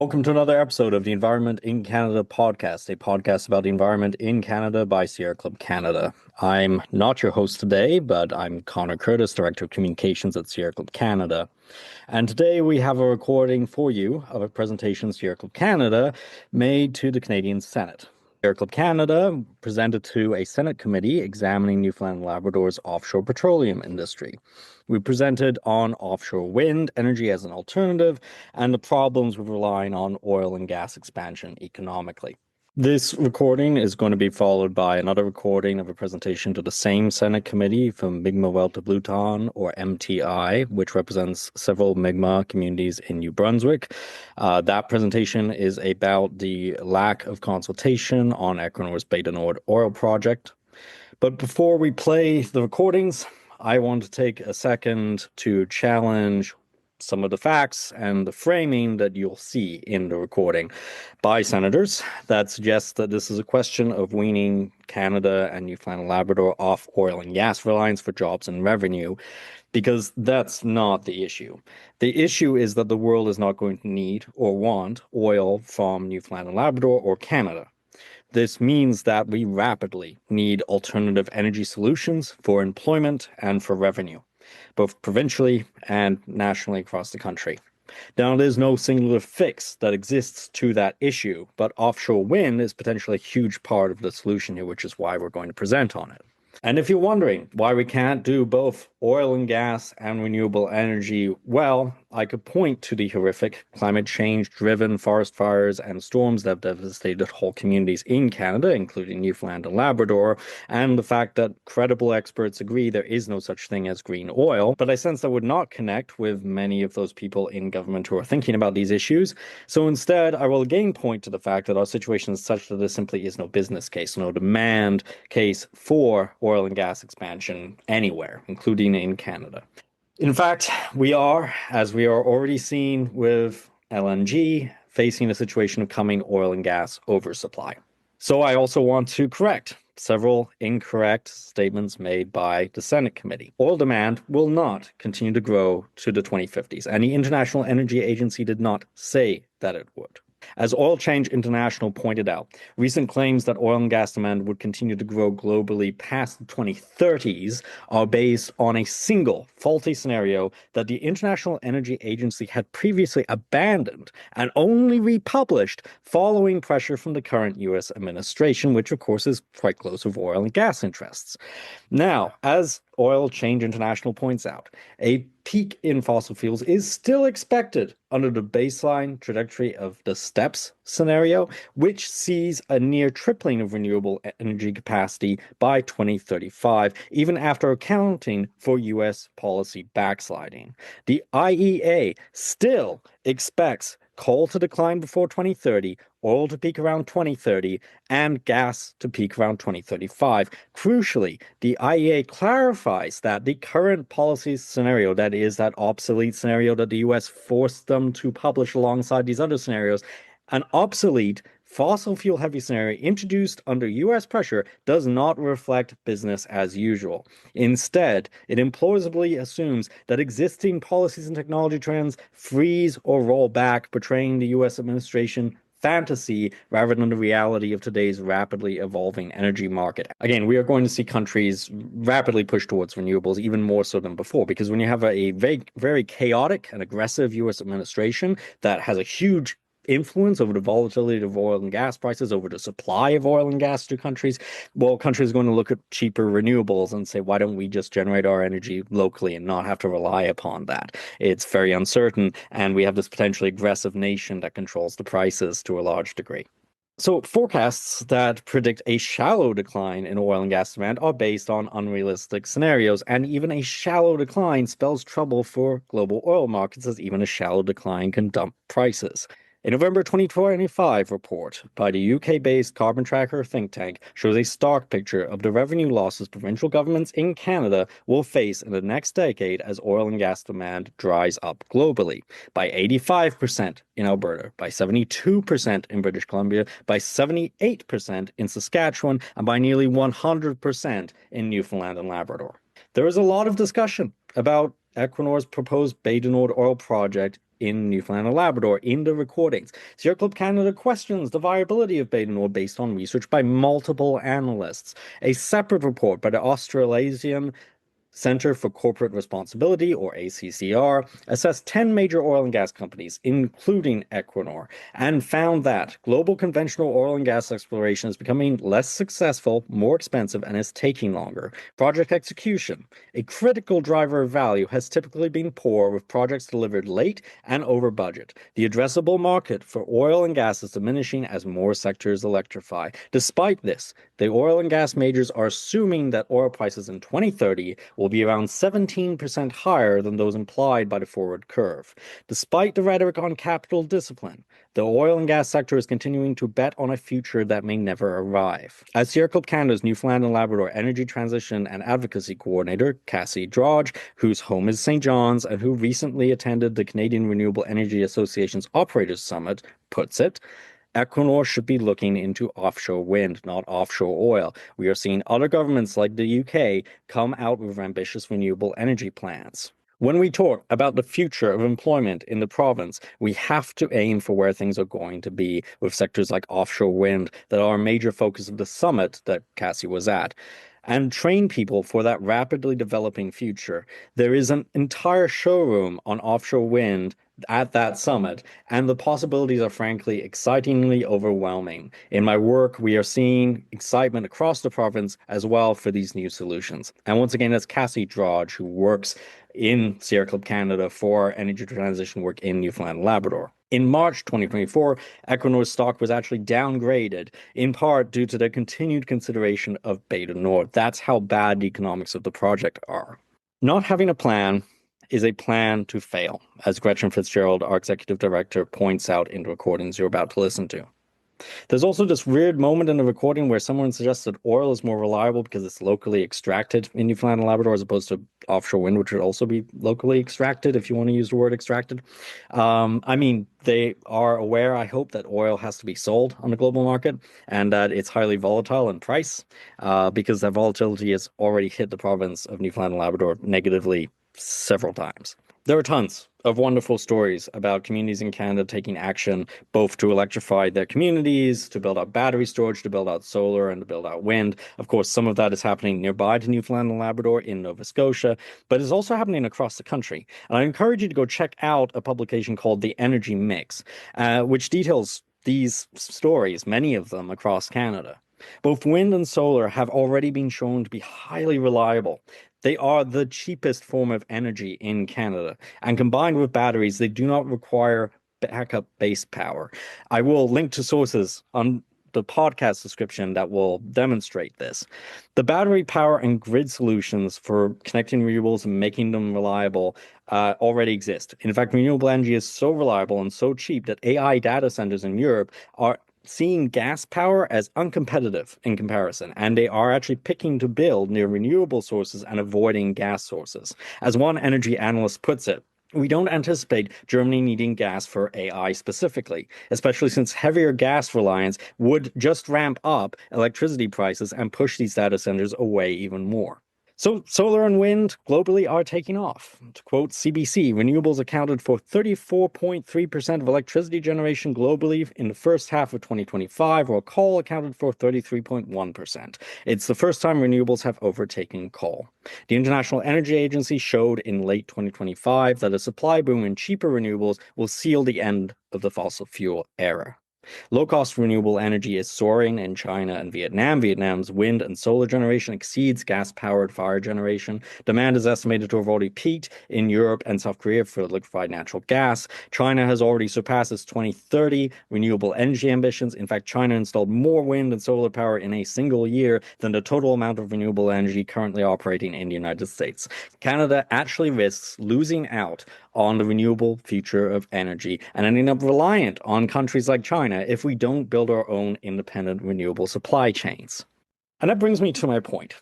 Welcome to another episode of the Environment in Canada podcast, a podcast about the environment in Canada by Sierra Club Canada. I'm not your host today, but I'm Connor Curtis, Director of Communications at Sierra Club Canada. And today we have a recording for you of a presentation Sierra Club Canada made to the Canadian Senate. Sierra Club Canada presented to a Senate committee examining Newfoundland and Labrador's offshore petroleum industry. We presented on offshore wind energy as an alternative and the problems with relying on oil and gas expansion economically. This recording is going to be followed by another recording of a presentation to the same Senate committee from Mi'gmawe'l Tplu'taqnn, or MTI, which represents several Mi'gma communities in New Brunswick. That presentation is about the lack of consultation on Equinor's Bay du Nord oil project. But before we play the recordings, I want to take a second to challenge some of the facts and the framing that you'll see in the recording by senators that suggests that this is a question of weaning Canada and Newfoundland and Labrador off oil and gas reliance for jobs and revenue, because that's not the issue. The issue is that the world is not going to need or want oil from Newfoundland and Labrador or Canada. This means that we rapidly need alternative energy solutions for employment and for revenue, both provincially and nationally across the country. Now, there's no singular fix that exists to that issue, but offshore wind is potentially a huge part of the solution here, which is why we're going to present on it. And if you're wondering why we can't do both oil and gas and renewable energy, well, I could point to the horrific climate change-driven forest fires and storms that have devastated whole communities in Canada, including Newfoundland and Labrador, and the fact that credible experts agree there is no such thing as green oil. But I sense that would not connect with many of those people in government who are thinking about these issues. So instead, I will again point to the fact that our situation is such that there simply is no business case, no demand case for oil and gas expansion anywhere, including in Canada. In fact, we are, as we are already seeing with LNG, facing a situation of coming oil and gas oversupply. So I also want to correct several incorrect statements made by the Senate committee. Oil demand will not continue to grow to the 2050s, and the International Energy Agency did not say that it would. As Oil Change International pointed out, recent claims that oil and gas demand would continue to grow globally past the 2030s are based on a single faulty scenario that the International Energy Agency had previously abandoned and only republished following pressure from the current US administration, which of course is quite close with oil and gas interests. Now, as Oil Change International points out, a peak in fossil fuels is still expected under the baseline trajectory of the STEPS scenario, which sees a near tripling of renewable energy capacity by 2035, even after accounting for US policy backsliding. The IEA still expects coal to decline before 2030, oil to peak around 2030, and gas to peak around 2035. Crucially, the IEA clarifies that the current policy scenario, that is, that obsolete scenario that the US forced them to publish alongside these other scenarios, an obsolete fossil fuel heavy scenario introduced under US pressure does not reflect business as usual. Instead, it implausibly assumes that existing policies and technology trends freeze or roll back, portraying the US administration fantasy rather than the reality of today's rapidly evolving energy market. Again, we are going to see countries rapidly push towards renewables even more so than before, because when you have a very, very chaotic and aggressive US administration that has a huge influence over the volatility of oil and gas prices, over the supply of oil and gas to countries, well, countries are going to look at cheaper renewables and say, why don't we just generate our energy locally and not have to rely upon that? It's very uncertain, and we have this potentially aggressive nation that controls the prices to a large degree. So forecasts that predict a shallow decline in oil and gas demand are based on unrealistic scenarios, and even a shallow decline spells trouble for global oil markets, as even a shallow decline can dump prices. A November 2025 report by the UK-based carbon tracker think tank shows a stark picture of the revenue losses provincial governments in Canada will face in the next decade as oil and gas demand dries up globally, by 85% in Alberta, by 72% in British Columbia, by 78% in Saskatchewan, and by nearly 100% in Newfoundland and Labrador. There is a lot of discussion about Equinor's proposed Bay du Nord oil project in Newfoundland and Labrador in the recordings. Sierra Club Canada questions the viability of Beta Nord based on research by multiple analysts. A separate report by the Australasian Center for Corporate Responsibility, or ACCR, assessed 10 major oil and gas companies, including Equinor, and found that global conventional oil and gas exploration is becoming less successful, more expensive, and is taking longer. Project execution, a critical driver of value, has typically been poor, with projects delivered late and over budget. The addressable market for oil and gas is diminishing as more sectors electrify. Despite this, the oil and gas majors are assuming that oil prices in 2030 will be around 17% higher than those implied by the forward curve. Despite the rhetoric on capital discipline, the oil and gas sector is continuing to bet on a future that may never arrive. As Sierra Club Canada's Newfoundland and Labrador Energy Transition and Advocacy Coordinator, Cassie Drodge, whose home is St. John's and who recently attended the Canadian Renewable Energy Association's Operators Summit, puts it, Equinor should be looking into offshore wind, not offshore oil. We are seeing other governments like the UK come out with ambitious renewable energy plans. When we talk about the future of employment in the province, we have to aim for where things are going to be, with sectors like offshore wind that are a major focus of the summit that Cassie was at, and train people for that rapidly developing future. There is an entire showroom on offshore wind at that summit, and the possibilities are frankly excitingly overwhelming. In my work, we are seeing excitement across the province as well for these new solutions. And once again, that's Cassie Drodge, who works in Sierra Club Canada for energy transition work in Newfoundland and Labrador. In March 2024, Equinor's stock was actually downgraded, in part due to their continued consideration of Beta Nord. That's how bad the economics of the project are. Not having a plan is a plan to fail, as Gretchen Fitzgerald, our executive director, points out in the recordings you're about to listen to. There's also this weird moment in the recording where someone suggests that oil is more reliable because it's locally extracted in Newfoundland and Labrador as opposed to offshore wind, which would also be locally extracted, if you want to use the word extracted. I mean, they are aware, I hope, that oil has to be sold on the global market and that it's highly volatile in price because that volatility has already hit the province of Newfoundland and Labrador negatively several times. There are tons of wonderful stories about communities in Canada taking action both to electrify their communities, to build out battery storage, to build out solar, and to build out wind. Of course, some of that is happening nearby to Newfoundland and Labrador in Nova Scotia, but it's also happening across the country. And I encourage you to go check out a publication called The Energy Mix, which details these stories, many of them across Canada. Both wind and solar have already been shown to be highly reliable. They are the cheapest form of energy in Canada, and combined with batteries, they do not require backup base power. I will link to sources on the podcast description that will demonstrate this. The battery power and grid solutions for connecting renewables and making them reliable already exist. In fact, renewable energy is so reliable and so cheap that AI data centers in Europe are seeing gas power as uncompetitive in comparison, and they are actually picking to build near renewable sources and avoiding gas sources. As one energy analyst puts it, we don't anticipate Germany needing gas for AI specifically, especially since heavier gas reliance would just ramp up electricity prices and push these data centers away even more. So solar and wind globally are taking off. To quote CBC, renewables accounted for 34.3% of electricity generation globally in the first half of 2025, while coal accounted for 33.1%. It's the first time renewables have overtaken coal. The International Energy Agency showed in late 2025 that a supply boom in cheaper renewables will seal the end of the fossil fuel era. Low-cost renewable energy is soaring in China and Vietnam. Vietnam's wind and solar generation exceeds gas-powered fire generation. Demand is estimated to have already peaked in Europe and South Korea for liquefied natural gas. China has already surpassed its 2030 renewable energy ambitions. In fact, China installed more wind and solar power in a single year than the total amount of renewable energy currently operating in the United States. Canada actually risks losing out on the renewable future of energy and ending up reliant on countries like China if we don't build our own independent renewable supply chains. And that brings me to my point.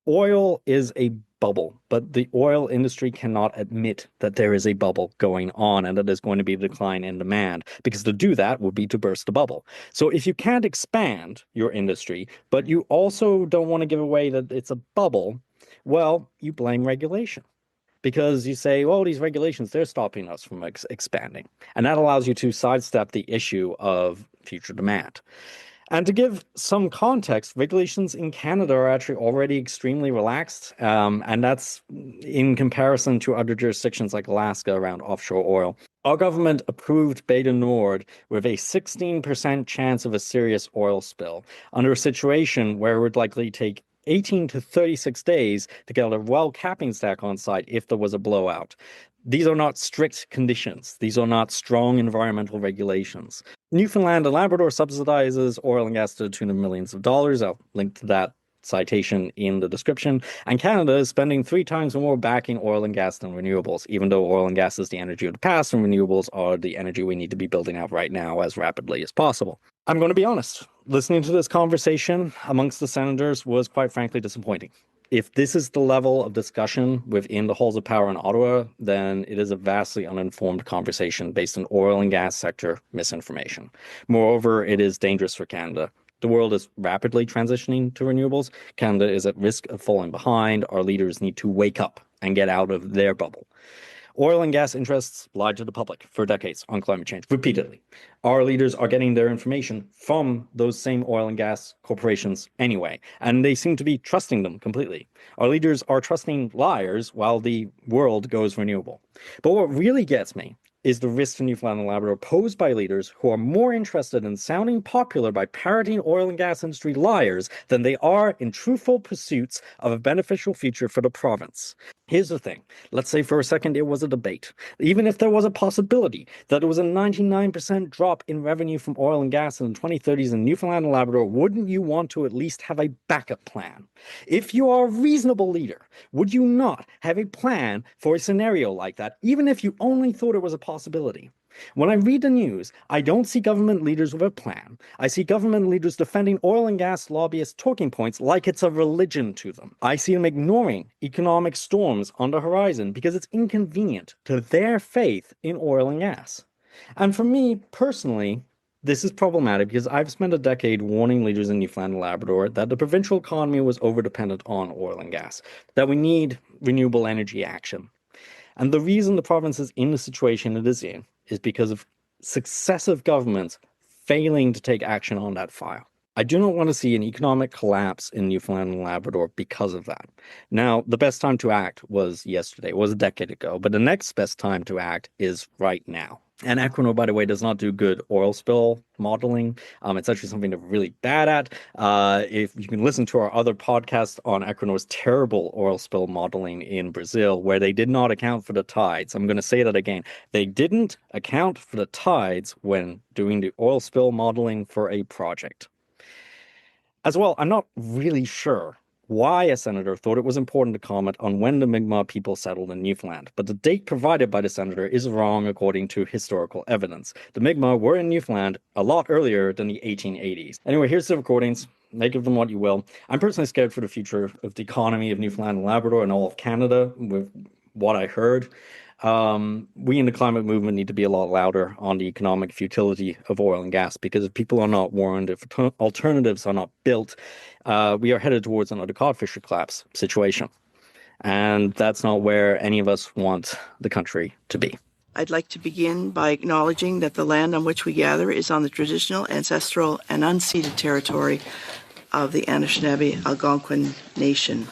Oil is a bubble, but the oil industry cannot admit that there is a bubble going on and that there's going to be a decline in demand, because to do that would be to burst the bubble. So if you can't expand your industry, but you also don't want to give away that it's a bubble, well, you blame regulation. because you say, well, these regulations, they're stopping us from expanding. And that allows you to sidestep the issue of future demand. And to give some context, regulations in Canada are actually already extremely relaxed, and that's in comparison to other jurisdictions like Alaska around offshore oil. Our government approved Beta Nord with a 16% chance of a serious oil spill under a situation where it would likely take 18 to 36 days to get a well capping stack on site if there was a blowout. These are not strict conditions. These are not strong environmental regulations. Newfoundland and Labrador subsidizes oil and gas to the tune of millions of dollars. I'll link to that citation in the description. And Canada is spending 3 times more backing oil and gas than renewables, even though oil and gas is the energy of the past and renewables are the energy we need to be building out right now as rapidly as possible. I'm going to be honest. Listening to this conversation amongst the senators was quite frankly disappointing. If this is the level of discussion within the halls of power in Ottawa, then it is a vastly uninformed conversation based on oil and gas sector misinformation. Moreover, it is dangerous for Canada. The world is rapidly transitioning to renewables. Canada is at risk of falling behind. Our leaders need to wake up and get out of their bubble. Oil and gas interests lied to the public for decades on climate change, repeatedly. Our leaders are getting their information from those same oil and gas corporations anyway, and they seem to be trusting them completely. Our leaders are trusting liars while the world goes renewable. But what really gets me is the risk to Newfoundland and Labrador posed by leaders who are more interested in sounding popular by parroting oil and gas industry liars than they are in truthful pursuits of a beneficial future for the province. Here's the thing. Let's say for a second it was a debate. Even if there was a possibility that there was a 99% drop in revenue from oil and gas in the 2030s in Newfoundland and Labrador, wouldn't you want to at least have a backup plan? If you are a reasonable leader, would you not have a plan for a scenario like that, even if you only thought it was a possibility? When I read the news, I don't see government leaders with a plan. I see government leaders defending oil and gas lobbyists' talking points like it's a religion to them. I see them ignoring economic storms on the horizon because it's inconvenient to their faith in oil and gas. And for me, personally, this is problematic because I've spent a decade warning leaders in Newfoundland and Labrador that the provincial economy was overdependent on oil and gas, that we need renewable energy action. And the reason the province is in the situation it is in is because of successive governments failing to take action on that file. I do not want to see an economic collapse in Newfoundland and Labrador because of that. Now, the best time to act was yesterday, was a decade ago, but the next best time to act is right now. And Equinor, by the way, does not do good oil spill modeling. It's actually something they're really bad at. If you can listen to our other podcast on Equinor's terrible oil spill modeling in Brazil, where they did not account for the tides. I'm going to say that again. They didn't account for the tides when doing the oil spill modeling for a project. As well, I'm not really sure why a senator thought it was important to comment on when the Mi'gmaw people settled in Newfoundland, but the date provided by the senator is wrong according to historical evidence. The Mi'gmaw were in Newfoundland a lot earlier than the 1880s. Anyway, here's the recordings. Make of them what you will. I'm personally scared for the future of the economy of Newfoundland and Labrador and all of Canada with what I heard. We in the climate movement need to be a lot louder on the economic futility of oil and gas, because if people are not warned, if alternatives are not built, we are headed towards another codfisher collapse situation. And that's not where any of us want the country to be. I'd like to begin by acknowledging that the land on which we gather is on the traditional, ancestral, and unceded territory of the Anishinaabe-Algonquin Nation.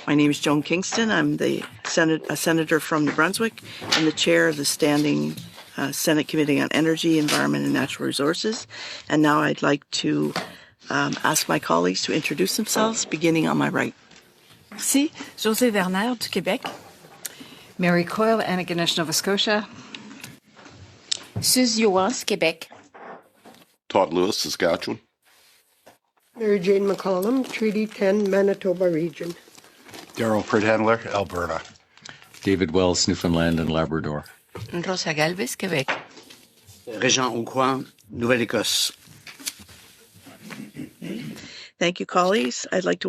My name is Joan Kingston. I'm a senator from New Brunswick and the chair of the Standing Senate Committee on Energy, Environment, and Natural Resources. And now I'd like to ask my colleagues to introduce themselves, beginning on my right. Merci. José Werner du Québec. Mary Coyle, Antigonish, Nova Scotia. Suze Joas, Quebec. Todd Lewis, Saskatchewan. Mary Jane McCollum, Treaty 10, Manitoba Region. Daryl Pritt-Handler, Alberta. David Wells, Newfoundland and Labrador. Rosa Galvez, Quebec. Régent Aucoin, Nouvelle-Écosse. Thank you, colleagues. I'd like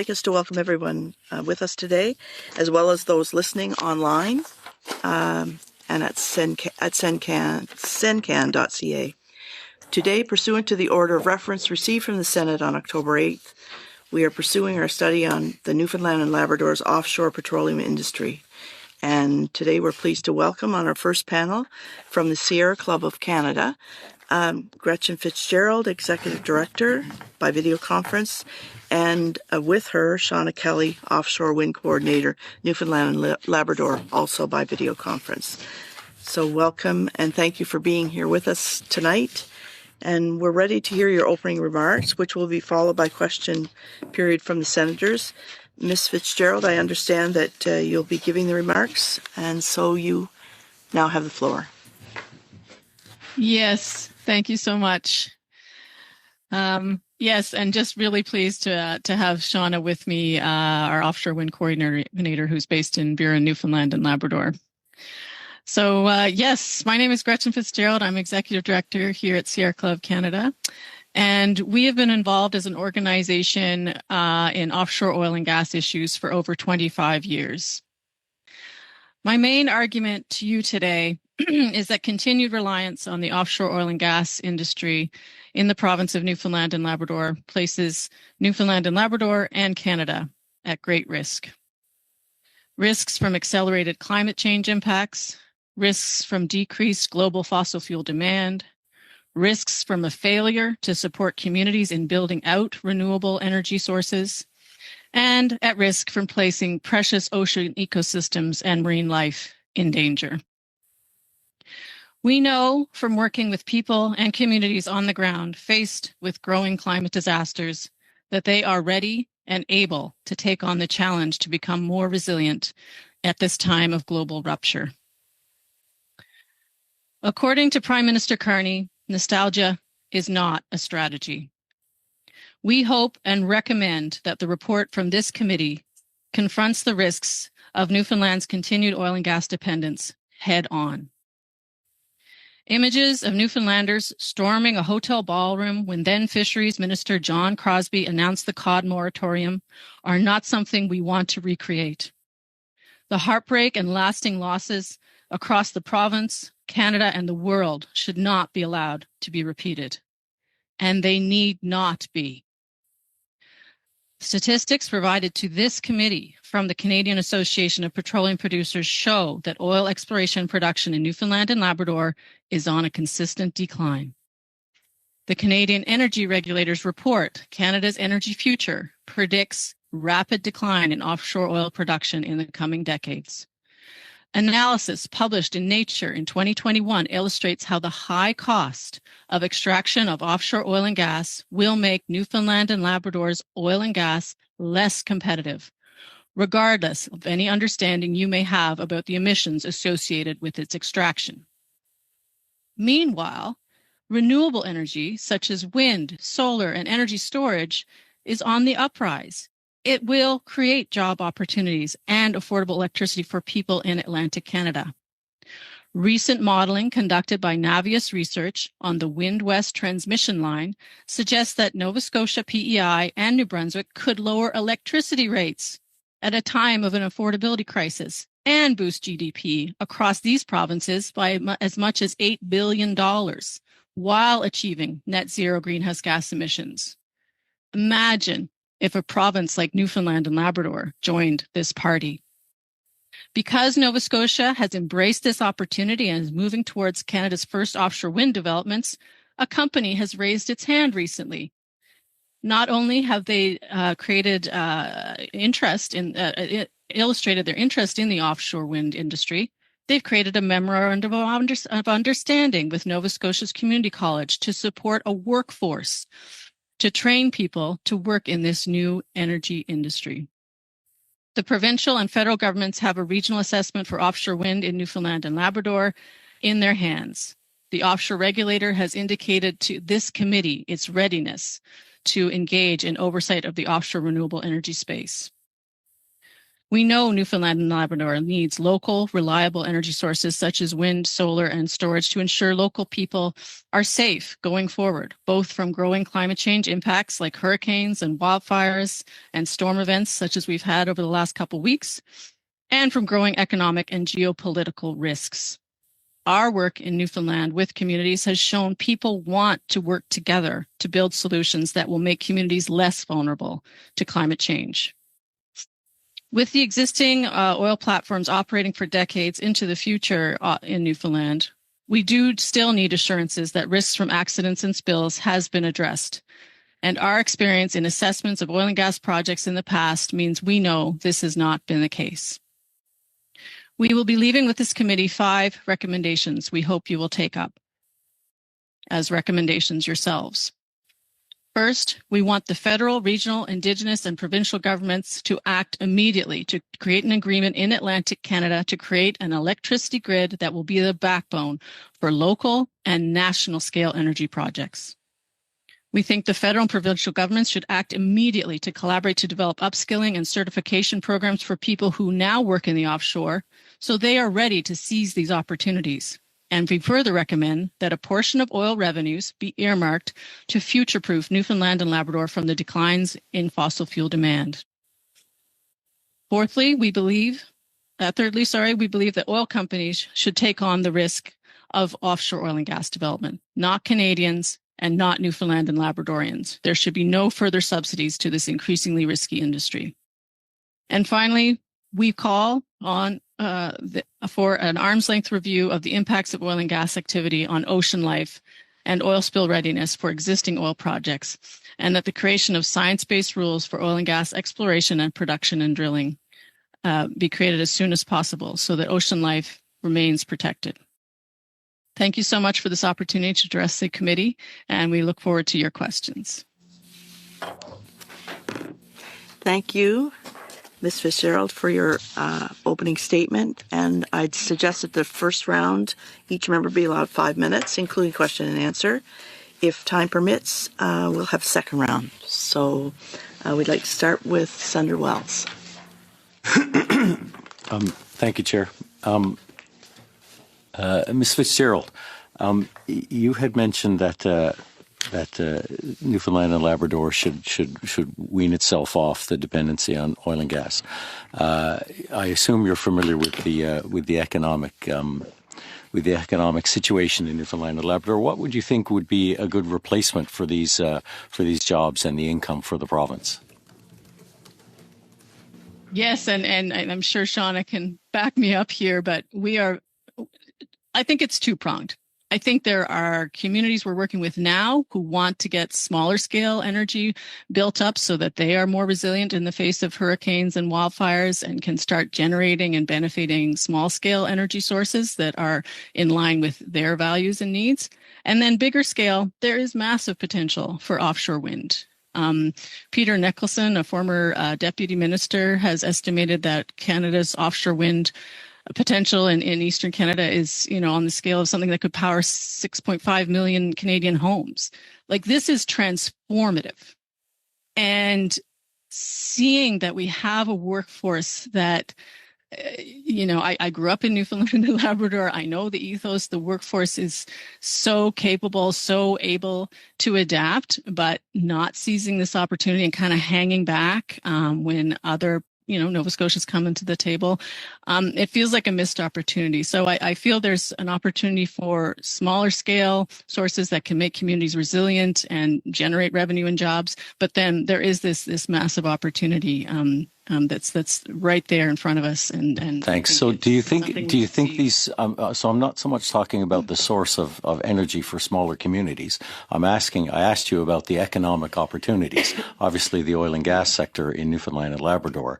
us to welcome everyone with us today, as well as those listening online and at sencan.ca. Today, pursuant to the order of reference received from the Senate on October 8th, We are pursuing our study on the Newfoundland and Labrador's offshore petroleum industry. And today we're pleased to welcome on our first panel from the Sierra Club of Canada, Gretchen Fitzgerald, Executive Director by video conference, and with her, Shauna Kelly, Offshore Wind Coordinator, Newfoundland and Labrador, also by video conference. So welcome and thank you for being here with us tonight. And we're ready to hear your opening remarks, which will be followed by question period from the senators. Ms. Fitzgerald, I understand that you'll be giving the remarks, and so you now have the floor. Yes, thank you so much. Yes, and just really pleased to have Shauna with me, our Offshore Wind Coordinator, who's based in Burin, Newfoundland and Labrador. So yes, my name is Gretchen Fitzgerald. I'm Executive Director here at Sierra Club Canada. And we have been involved as an organization in offshore oil and gas issues for over 25 years. My main argument to you today is that continued reliance on the offshore oil and gas industry in the province of Newfoundland and Labrador places Newfoundland and Labrador and Canada at great risk. Risks from accelerated climate change impacts, risks from decreased global fossil fuel demand, risks from a failure to support communities in building out renewable energy sources, and at risk from placing precious ocean ecosystems and marine life in danger. We know from working with people and communities on the ground faced with growing climate disasters that they are ready and able to take on the challenge to become more resilient at this time of global rupture. According to Prime Minister Carney, nostalgia is not a strategy. We hope and recommend that the report from this committee confronts the risks of Newfoundland's continued oil and gas dependence head on. Images of Newfoundlanders storming a hotel ballroom when then Fisheries Minister John Crosbie announced the cod moratorium are not something we want to recreate. The heartbreak and lasting losses across the province, Canada, and the world should not be allowed to be repeated. And they need not be. Statistics provided to this committee from the Canadian Association of Petroleum Producers show that oil exploration and production in Newfoundland and Labrador is on a consistent decline. The Canadian Energy Regulators report, Canada's Energy Future, predicts rapid decline in offshore oil production in the coming decades. Analysis published in Nature in 2021 illustrates how the high cost of extraction of offshore oil and gas will make Newfoundland and Labrador's oil and gas less competitive, regardless of any understanding you may have about the emissions associated with its extraction. Meanwhile, renewable energy, such as wind, solar, and energy storage, is on the uprise. It will create job opportunities and affordable electricity for people in Atlantic Canada. Recent modeling conducted by Navius Research on the Wind West transmission line suggests that Nova Scotia PEI and New Brunswick could lower electricity rates at a time of an affordability crisis and boost GDP across these provinces by as much as $8 billion while achieving net zero greenhouse gas emissions. Imagine if a province like Newfoundland and Labrador joined this party. Because Nova Scotia has embraced this opportunity and is moving towards Canada's first offshore wind developments, a company has raised its hand recently. Not only have they illustrated their interest in the offshore wind industry, they've created a memorandum of understanding with Nova Scotia's Community College to support a workforce to train people to work in this new energy industry. The provincial and federal governments have a regional assessment for offshore wind in Newfoundland and Labrador in their hands. The offshore regulator has indicated to this committee its readiness to engage in oversight of the offshore renewable energy space. We know Newfoundland and Labrador needs local, reliable energy sources such as wind, solar, and storage to ensure local people are safe going forward, both from growing climate change impacts like hurricanes and wildfires and storm events such as we've had over the last couple of weeks, and from growing economic and geopolitical risks. Our work in Newfoundland with communities has shown people want to work together to build solutions that will make communities less vulnerable to climate change. With the existing oil platforms operating for decades into the future in Newfoundland, we do still need assurances that risks from accidents and spills has been addressed. And our experience in assessments of oil and gas projects in the past means we know this has not been the case. We will be leaving with this committee 5 recommendations we hope you will take up as recommendations yourselves. First, we want the federal, regional, Indigenous, and provincial governments to act immediately to create an agreement in Atlantic Canada to create an electricity grid that will be the backbone for local and national scale energy projects. We think the federal and provincial governments should act immediately to collaborate to develop upskilling and certification programs for people who now work in the offshore, so they are ready to seize these opportunities. And we further recommend that a portion of oil revenues be earmarked to future-proof Newfoundland and Labrador from the declines in fossil fuel demand. Thirdly, we believe that oil companies should take on the risk of offshore oil and gas development, not Canadians and not Newfoundland and Labradorians. There should be no further subsidies to this increasingly risky industry. And finally, we call on for an arm's length review of the impacts of oil and gas activity on ocean life and oil spill readiness for existing oil projects, and that the creation of science-based rules for oil and gas exploration and production and drilling be created as soon as possible so that ocean life remains protected. Thank you so much for this opportunity to address the committee, and we look forward to your questions. Thank you, Ms. Fitzgerald, for your opening statement. And I'd suggest that the first round, each member be allowed 5 minutes, including question and answer. If time permits, we'll have a second round. So we'd like to start with Senator Wells. Thank you, Chair. Ms. Fitzgerald, you had mentioned that Newfoundland and Labrador should wean itself off the dependency on oil and gas. I assume you're familiar with the economic situation in Newfoundland and Labrador. What would you think would be a good replacement for these jobs and the income for the province? Yes, and I'm sure Shauna can back me up here, but I think it's two-pronged. I think there are communities we're working with now who want to get smaller scale energy built up so that they are more resilient in the face of hurricanes and wildfires and can start generating and benefiting small scale energy sources that are in line with their values and needs. And then bigger scale, there is massive potential for offshore wind. Peter Nicholson, a former deputy minister, has estimated that Canada's offshore wind potential in Eastern Canada is, on the scale of something that could power 6.5 million Canadian homes. Like, this is transformative. And seeing that we have a workforce that, I grew up in Newfoundland and Labrador. I know the ethos, the workforce is so capable, so able to adapt, but not seizing this opportunity and kind of hanging back when other Nova Scotia's coming to the table. It feels like a missed opportunity. So I feel there's an opportunity for smaller scale sources that can make communities resilient and generate revenue and jobs. But then there is this massive opportunity that's right there in front of us. And thanks. So do you think these? So I'm not so much talking about the source of energy for smaller communities. I asked you about the economic opportunities. Obviously, the oil and gas sector in Newfoundland and Labrador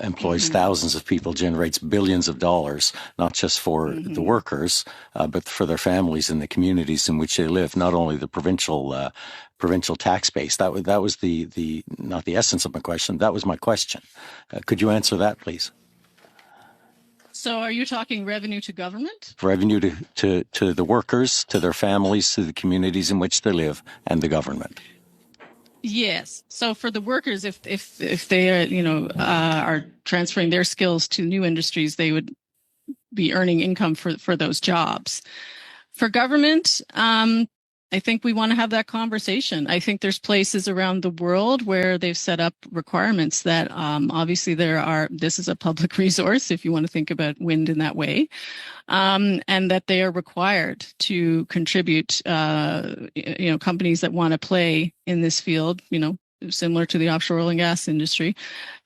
employs thousands of people, generates billions of dollars, not just for the workers, but for their families and the communities in which they live. Not only the provincial tax base. That was the not the essence of my question. That was my question. Could you answer that, please? So are you talking revenue to government? Revenue to the workers, to their families, to the communities in which they live, and the government. Yes. So for the workers, if they are transferring their skills to new industries, they would be earning income for those jobs. For government, I think we want to have that conversation. I think there's places around the world where they've set up requirements that obviously this is a public resource if you want to think about wind in that way, and that they are required to contribute, companies that want to play in this field, similar to the offshore oil and gas industry,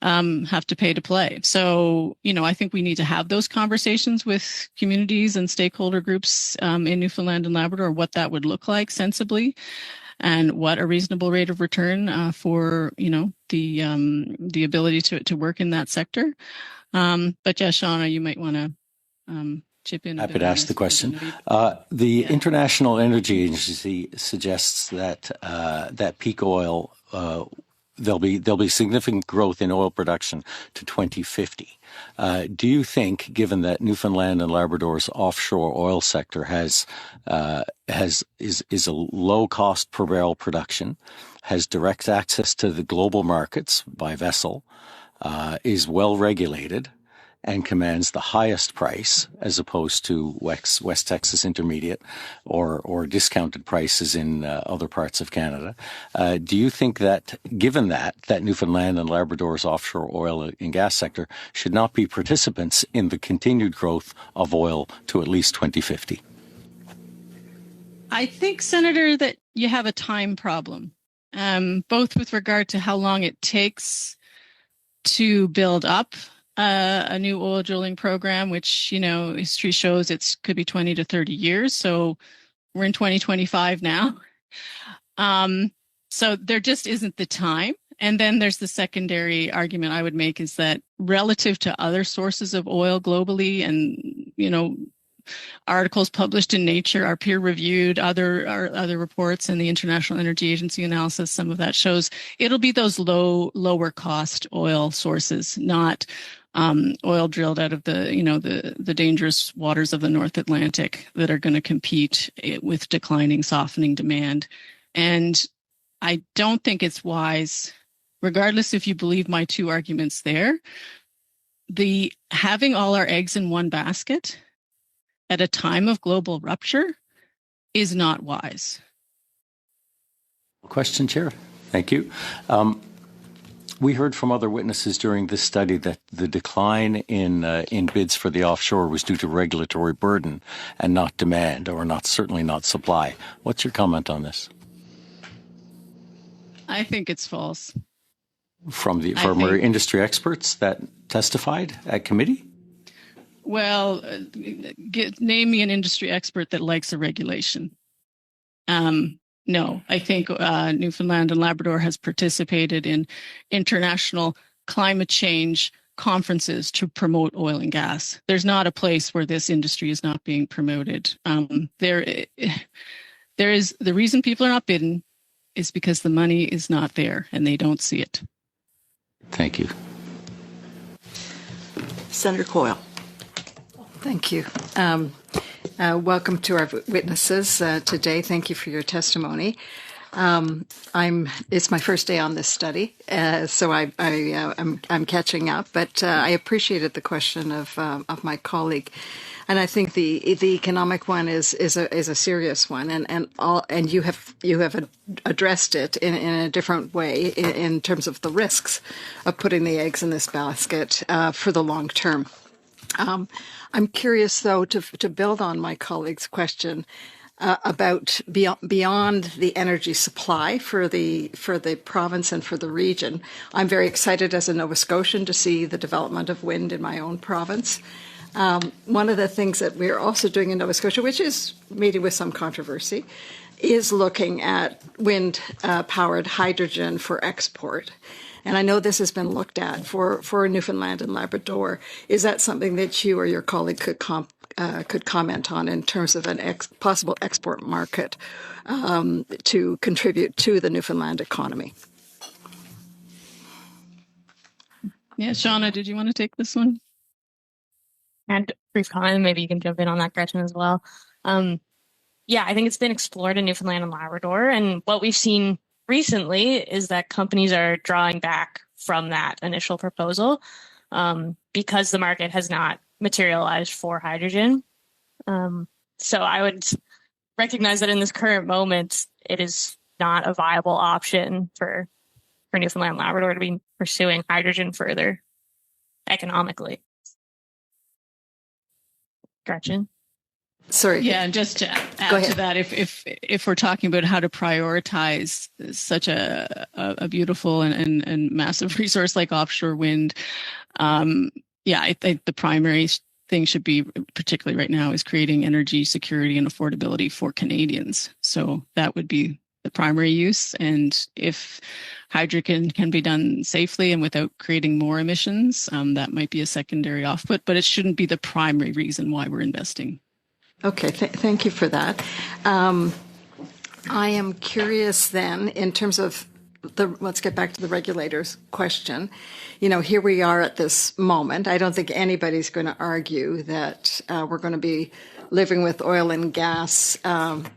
have to pay to play. So, I think we need to have those conversations with communities and stakeholder groups in Newfoundland and Labrador, what that would look like sensibly, and what a reasonable rate of return for, the ability to work in that sector. But yeah, Shauna, you might want to chip in. Happy to ask the question. The International Energy Agency suggests that peak oil, there'll be significant growth in oil production to 2050. Do you think, given that Newfoundland and Labrador's offshore oil sector is a low cost per barrel production, has direct access to the global markets by vessel, is well regulated, and commands the highest price as opposed to West Texas Intermediate or discounted prices in other parts of Canada. Do you think that, given that Newfoundland and Labrador's offshore oil and gas sector should not be participants in the continued growth of oil to at least 2050? I think, Senator, that you have a time problem, both with regard to how long it takes to build up a new oil drilling program, which, history shows could be 20 to 30 years. So we're in 2025 now. So there just isn't the time. And then there's the secondary argument I would make is that relative to other sources of oil globally and, articles published in Nature are peer reviewed, other reports and the International Energy Agency analysis, some of that shows it'll be those lower cost oil sources, not oil drilled out of the dangerous waters of the North Atlantic that are going to compete with declining, softening demand. And I don't think it's wise, regardless if you believe my two arguments there, the having all our eggs in one basket at a time of global rupture is not wise. Question, Chair. Thank you. We heard from other witnesses during this study that the decline in bids for the offshore was due to regulatory burden and not demand, or certainly not supply. What's your comment on this? I think it's false. From our industry experts that testified at committee? Well, name me an industry expert that likes a regulation. No, I think Newfoundland and Labrador has participated in international climate change conferences to promote oil and gas. There's not a place where this industry is not being promoted. There is the reason people are not bidding is because the money is not there and they don't see it. Thank you. Senator Coyle. Thank you. Welcome to our witnesses today. Thank you for your testimony. It's my first day on this study, so I'm catching up. But I appreciated the question of my colleague, and I think the economic one is a serious one, and you have addressed it in a different way in terms of the risks of putting the eggs in this basket for the long term. I'm curious, though, to build on my colleague's question about beyond the energy supply for the province and for the region. I'm very excited as a Nova Scotian to see the development of wind in my own province. One of the things that we're also doing in Nova Scotia, which is meeting with some controversy, is looking at wind-powered hydrogen for export. And I know this has been looked at for Newfoundland and Labrador. Is that something that you or your colleague could comment on in terms of an possible export market to contribute to the Newfoundland economy? Yeah, Shauna, did you want to take this one? And brief comment, maybe you can jump in on that, Gretchen, as well. Yeah, I think it's been explored in Newfoundland and Labrador, and what we've seen recently is that companies are drawing back from that initial proposal because the market has not materialized for hydrogen. So I would recognize that in this current moment, it is not a viable option for Newfoundland and Labrador to be pursuing hydrogen further economically. Gretchen? Sorry. Yeah, and just to add to that, if we're talking about how to prioritize such a beautiful and massive resource like offshore wind, I think the primary thing should be, particularly right now, is creating energy security and affordability for Canadians. So that would be the primary use. And if hydrogen can be done safely and without creating more emissions, that might be a secondary output, but it shouldn't be the primary reason why we're investing. Okay, thank you for that. I am curious then, in terms of let's get back to the regulators question. Here we are at this moment. I don't think anybody's going to argue that we're going to be living with oil and gas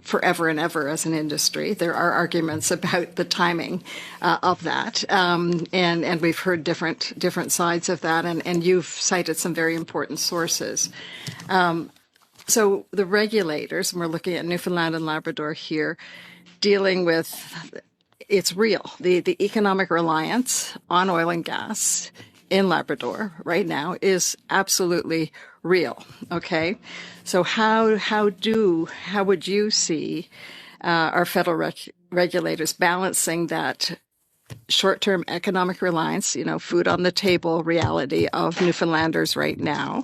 forever and ever as an industry. There are arguments about the timing of that, and we've heard different sides of that, and you've cited some very important sources. So the regulators, and we're looking at Newfoundland and Labrador here, dealing with, it's real. The economic reliance on oil and gas in Labrador right now is absolutely real. Okay, so how would you see our federal regulators balancing that short-term economic reliance, food on the table reality of Newfoundlanders right now,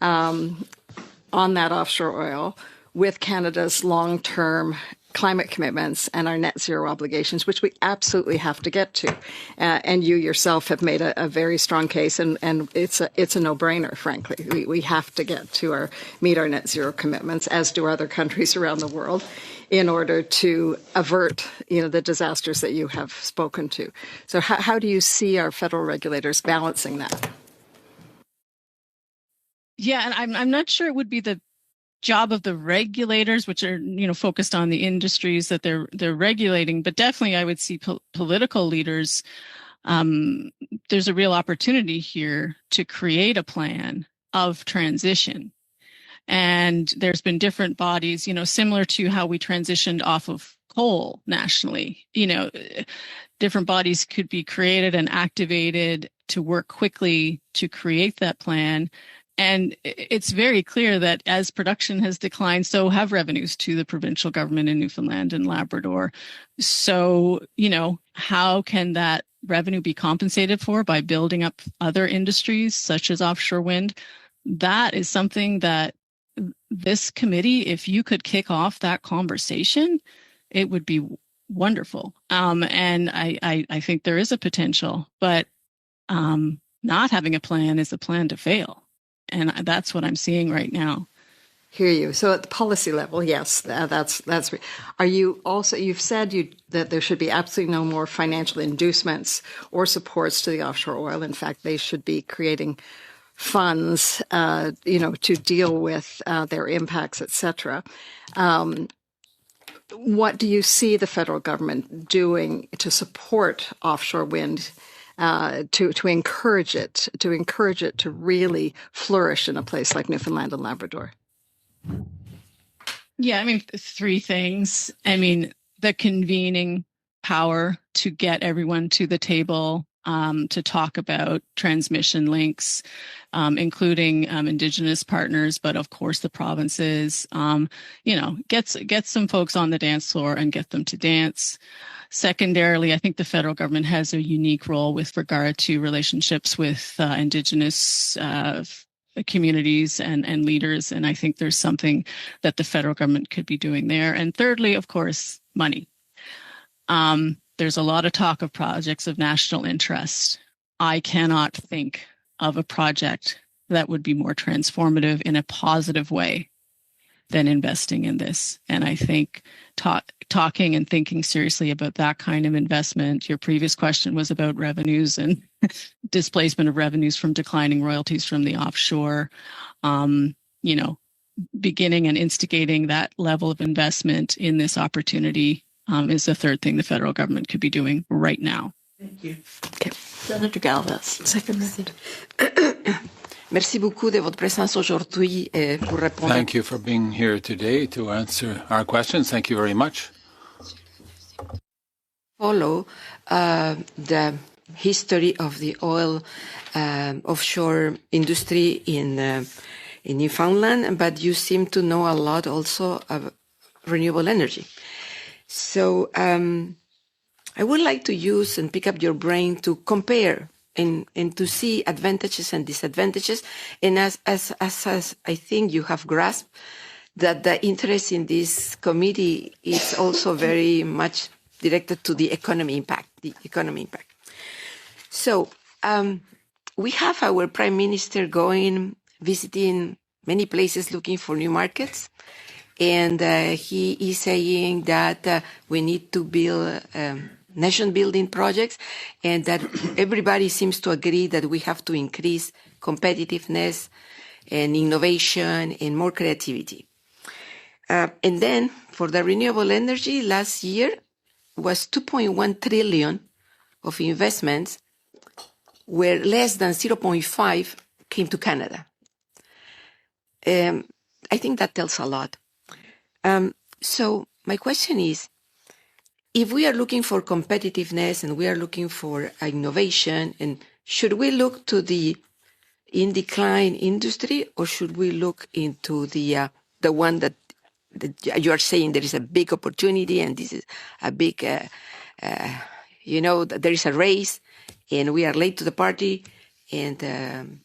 on that offshore oil, with Canada's long-term climate commitments and our net zero obligations, which we absolutely have to get to. And you yourself have made a very strong case, and it's a no-brainer, frankly. We have to meet our net zero commitments, as do other countries around the world, in order to avert the disasters that you have spoken to. So how do you see our federal regulators balancing that? Yeah, and I'm not sure it would be the job of the regulators, which are focused on the industries that they're regulating, but definitely I would see political leaders. There's a real opportunity here to create a plan of transition, and there's been different bodies, similar to how we transitioned off of coal nationally. Different bodies could be created and activated to work quickly to create that plan. And it's very clear that as production has declined, so have revenues to the provincial government in Newfoundland and Labrador. So, how can that revenue be compensated for by building up other industries such as offshore wind? That is something that this committee, if you could kick off that conversation, it would be wonderful. And I think there is a potential, but not having a plan is a plan to fail. And that's what I'm seeing right now. Hear you. So at the policy level, yes, that's. Are you also? You've said that there should be absolutely no more financial inducements or supports to the offshore oil. In fact, they should be creating funds, to deal with their impacts, etc. What do you see the federal government doing to support offshore wind? To encourage it to really flourish in a place like Newfoundland and Labrador? Yeah, three things. The convening power to get everyone to the table to talk about transmission links, including Indigenous partners, but of course the provinces. Get some folks on the dance floor and get them to dance. Secondarily, I think the federal government has a unique role with regard to relationships with Indigenous communities and leaders, and I think there's something that the federal government could be doing there. And thirdly, of course, money. There's a lot of talk of projects of national interest. I cannot think of a project that would be more transformative in a positive way than investing in this. And I think talking and thinking seriously about that kind of investment. Your previous question was about revenues and displacement of revenues from declining royalties from the offshore. Beginning and instigating that level of investment in this opportunity is the third thing the federal government could be doing right now. Thank you. Okay. Senator Galvez, second round. Merci beaucoup de votre présence aujourd'hui pour répondre. Thank you for being here today to answer our questions. Thank you very much. Follow the history of the oil offshore industry in Newfoundland, but you seem to know a lot also of renewable energy. So I would like to use and pick up your brain to compare and to see advantages and disadvantages. And as I think you have grasped that the interest in this committee is also very much directed to the economy impact. So we have our Prime Minister visiting many places looking for new markets. And he is saying that we need to build nation-building projects, and that everybody seems to agree that we have to increase competitiveness and innovation and more creativity. And then for the renewable energy, last year was 2.1 trillion of investments, where less than 0.5 came to Canada. I think that tells a lot. So my question is, if we are looking for competitiveness and we are looking for innovation, and should we look to the in decline industry, or should we look into the one that you are saying there is a big opportunity and this is a big, there is a race and we are late to the party, and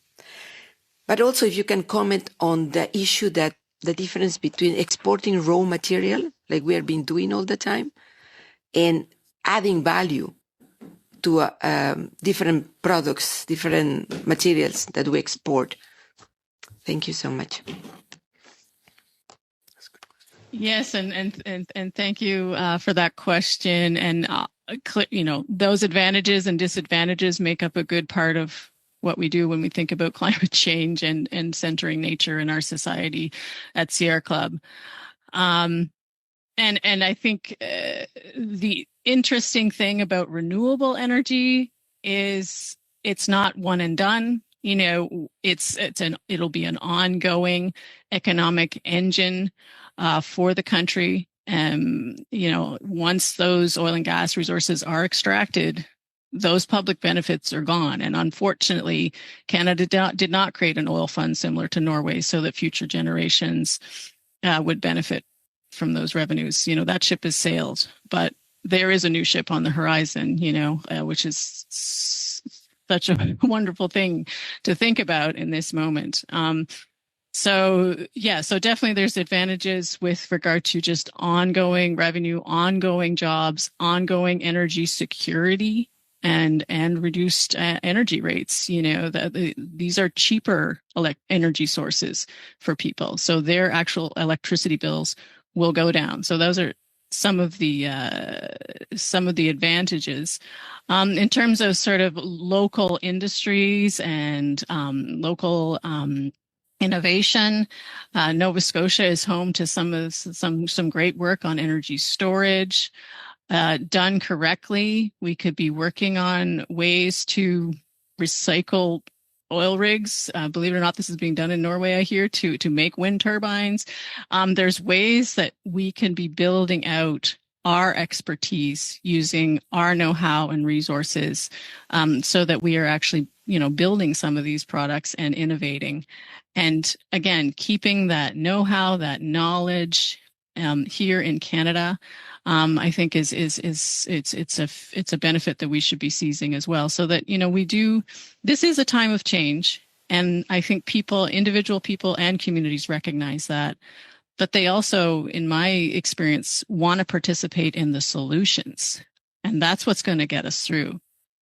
but also if you can comment on the issue that the difference between exporting raw material, like we have been doing all the time, and adding value to different products, different materials that we export. Thank you so much. Yes, and thank you for that question. And those advantages and disadvantages make up a good part of what we do when we think about climate change and centering nature in our society at Sierra Club. And I think the interesting thing about renewable energy is it's not one and done. It'll be an ongoing economic engine for the country. Once those oil and gas resources are extracted, those public benefits are gone. And unfortunately, Canada did not create an oil fund similar to Norway so that future generations would benefit from those revenues. That ship has sailed, but there is a new ship on the horizon, which is such a wonderful thing to think about in this moment. So definitely there's advantages with regard to just ongoing revenue, ongoing jobs, ongoing energy security, and reduced energy rates. These are cheaper energy sources for people, so their actual electricity bills will go down. So those are some of the advantages. In terms of sort of local industries and local innovation, Nova Scotia is home to some great work on energy storage. Done correctly, we could be working on ways to recycle oil rigs. Believe it or not, this is being done in Norway, I hear, to make wind turbines. There's ways that we can be building out our expertise using our know-how and resources, so that we are actually, building some of these products and innovating. And again, keeping that know-how, that knowledge here in Canada, I think it's a benefit that we should be seizing as well, so that this is a time of change, and I think individual people and communities recognize that, but they also, in my experience, want to participate in the solutions, and that's what's going to get us through.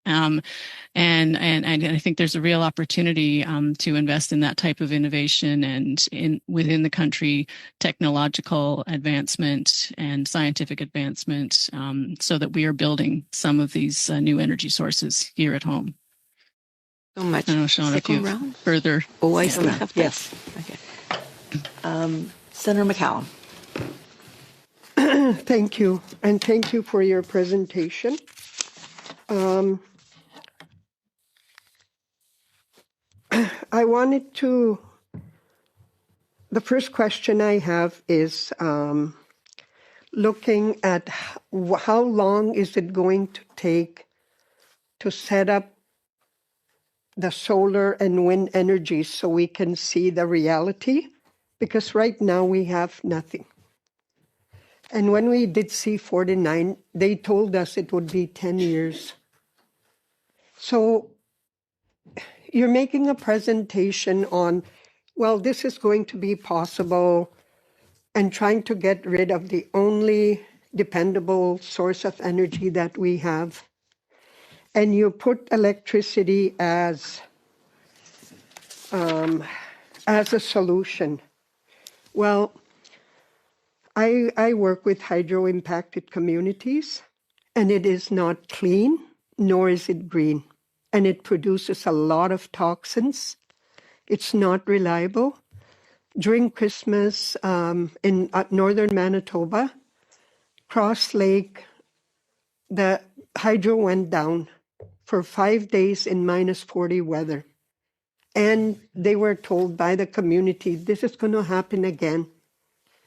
And I think there's a real opportunity to invest in that type of innovation and within the country, technological advancement and scientific advancement, so that we are building some of these new energy sources here at home. So much. I don't know, Shauna, if you have further. Oh, I still have that. Yes. Okay. Senator McCallum. Thank you, and thank you for your presentation. I wanted to, the first question I have is looking at how long is it going to take to set up the solar and wind energy so we can see the reality? Because right now we have nothing. And when we did C49, they told us it would be 10 years. So you're making a presentation on, well, this is going to be possible, and trying to get rid of the only dependable source of energy that we have. And you put electricity as a solution. Well, I work with hydro-impacted communities, and it is not clean, nor is it green. And it produces a lot of toxins. It's not reliable. During Christmas in northern Manitoba, Cross Lake, the hydro went down for 5 days in -40 weather. And they were told by the community, this is going to happen again.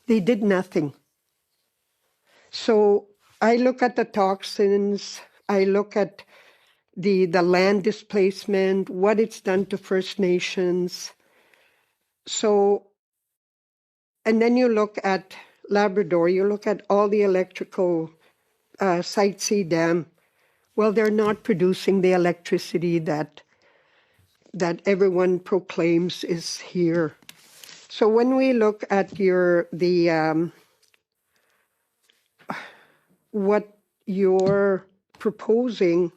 They did nothing. So I look at the toxins, I look at the land displacement, what it's done to First Nations. So, and then you look at Labrador, you look at all the electrical Site C Dam. Well, they're not producing the electricity that everyone proclaims is here. So when we look at what you're proposing,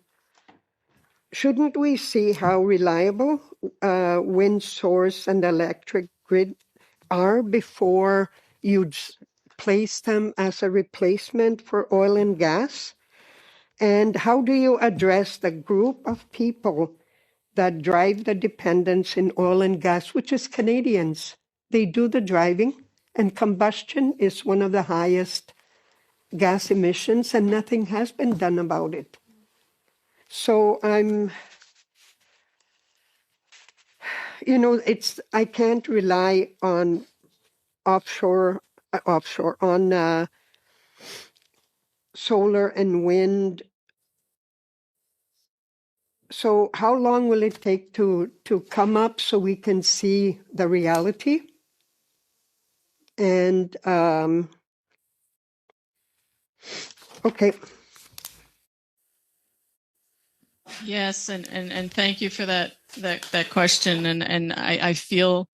shouldn't we see how reliable wind source and electric grid are before you place them as a replacement for oil and gas? And how do you address the group of people that drive the dependence in oil and gas, which is Canadians? They do the driving, and combustion is one of the highest gas emissions, and nothing has been done about it. So I can't rely on offshore on solar and wind. So how long will it take to come up so we can see the reality? And okay. Yes, and thank you for that question. And I feel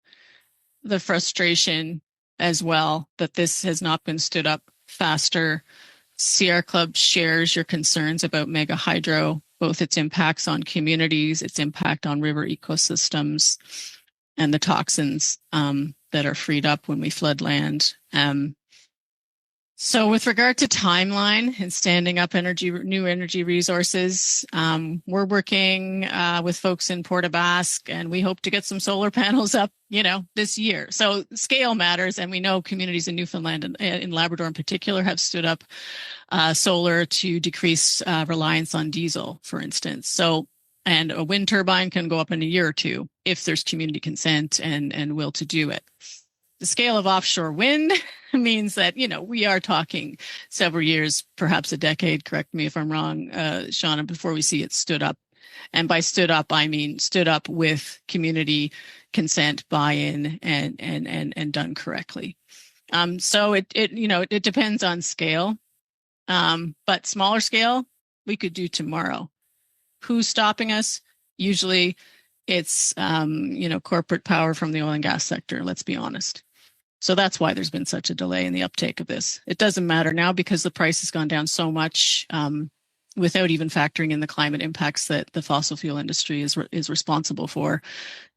the frustration as well that this has not been stood up faster. Sierra Club shares your concerns about mega hydro, both its impacts on communities, its impact on river ecosystems, and the toxins that are freed up when we flood land. So with regard to timeline and standing up new energy resources, we're working with folks in Port aux Basques, and we hope to get some solar panels up, this year. So scale matters, and we know communities in Newfoundland and in Labrador in particular have stood up solar to decrease reliance on diesel, for instance. So, and a wind turbine can go up in a year or two if there's community consent and will to do it. The scale of offshore wind means that, we are talking several years, perhaps a decade, correct me if I'm wrong, Shauna, before we see it stood up. And by stood up, I mean stood up with community consent, buy-in, and done correctly. So it depends on scale, but smaller scale, we could do tomorrow. Who's stopping us? Usually it's, corporate power from the oil and gas sector, let's be honest. So that's why there's been such a delay in the uptake of this. It doesn't matter now because the price has gone down so much without even factoring in the climate impacts that the fossil fuel industry is responsible for.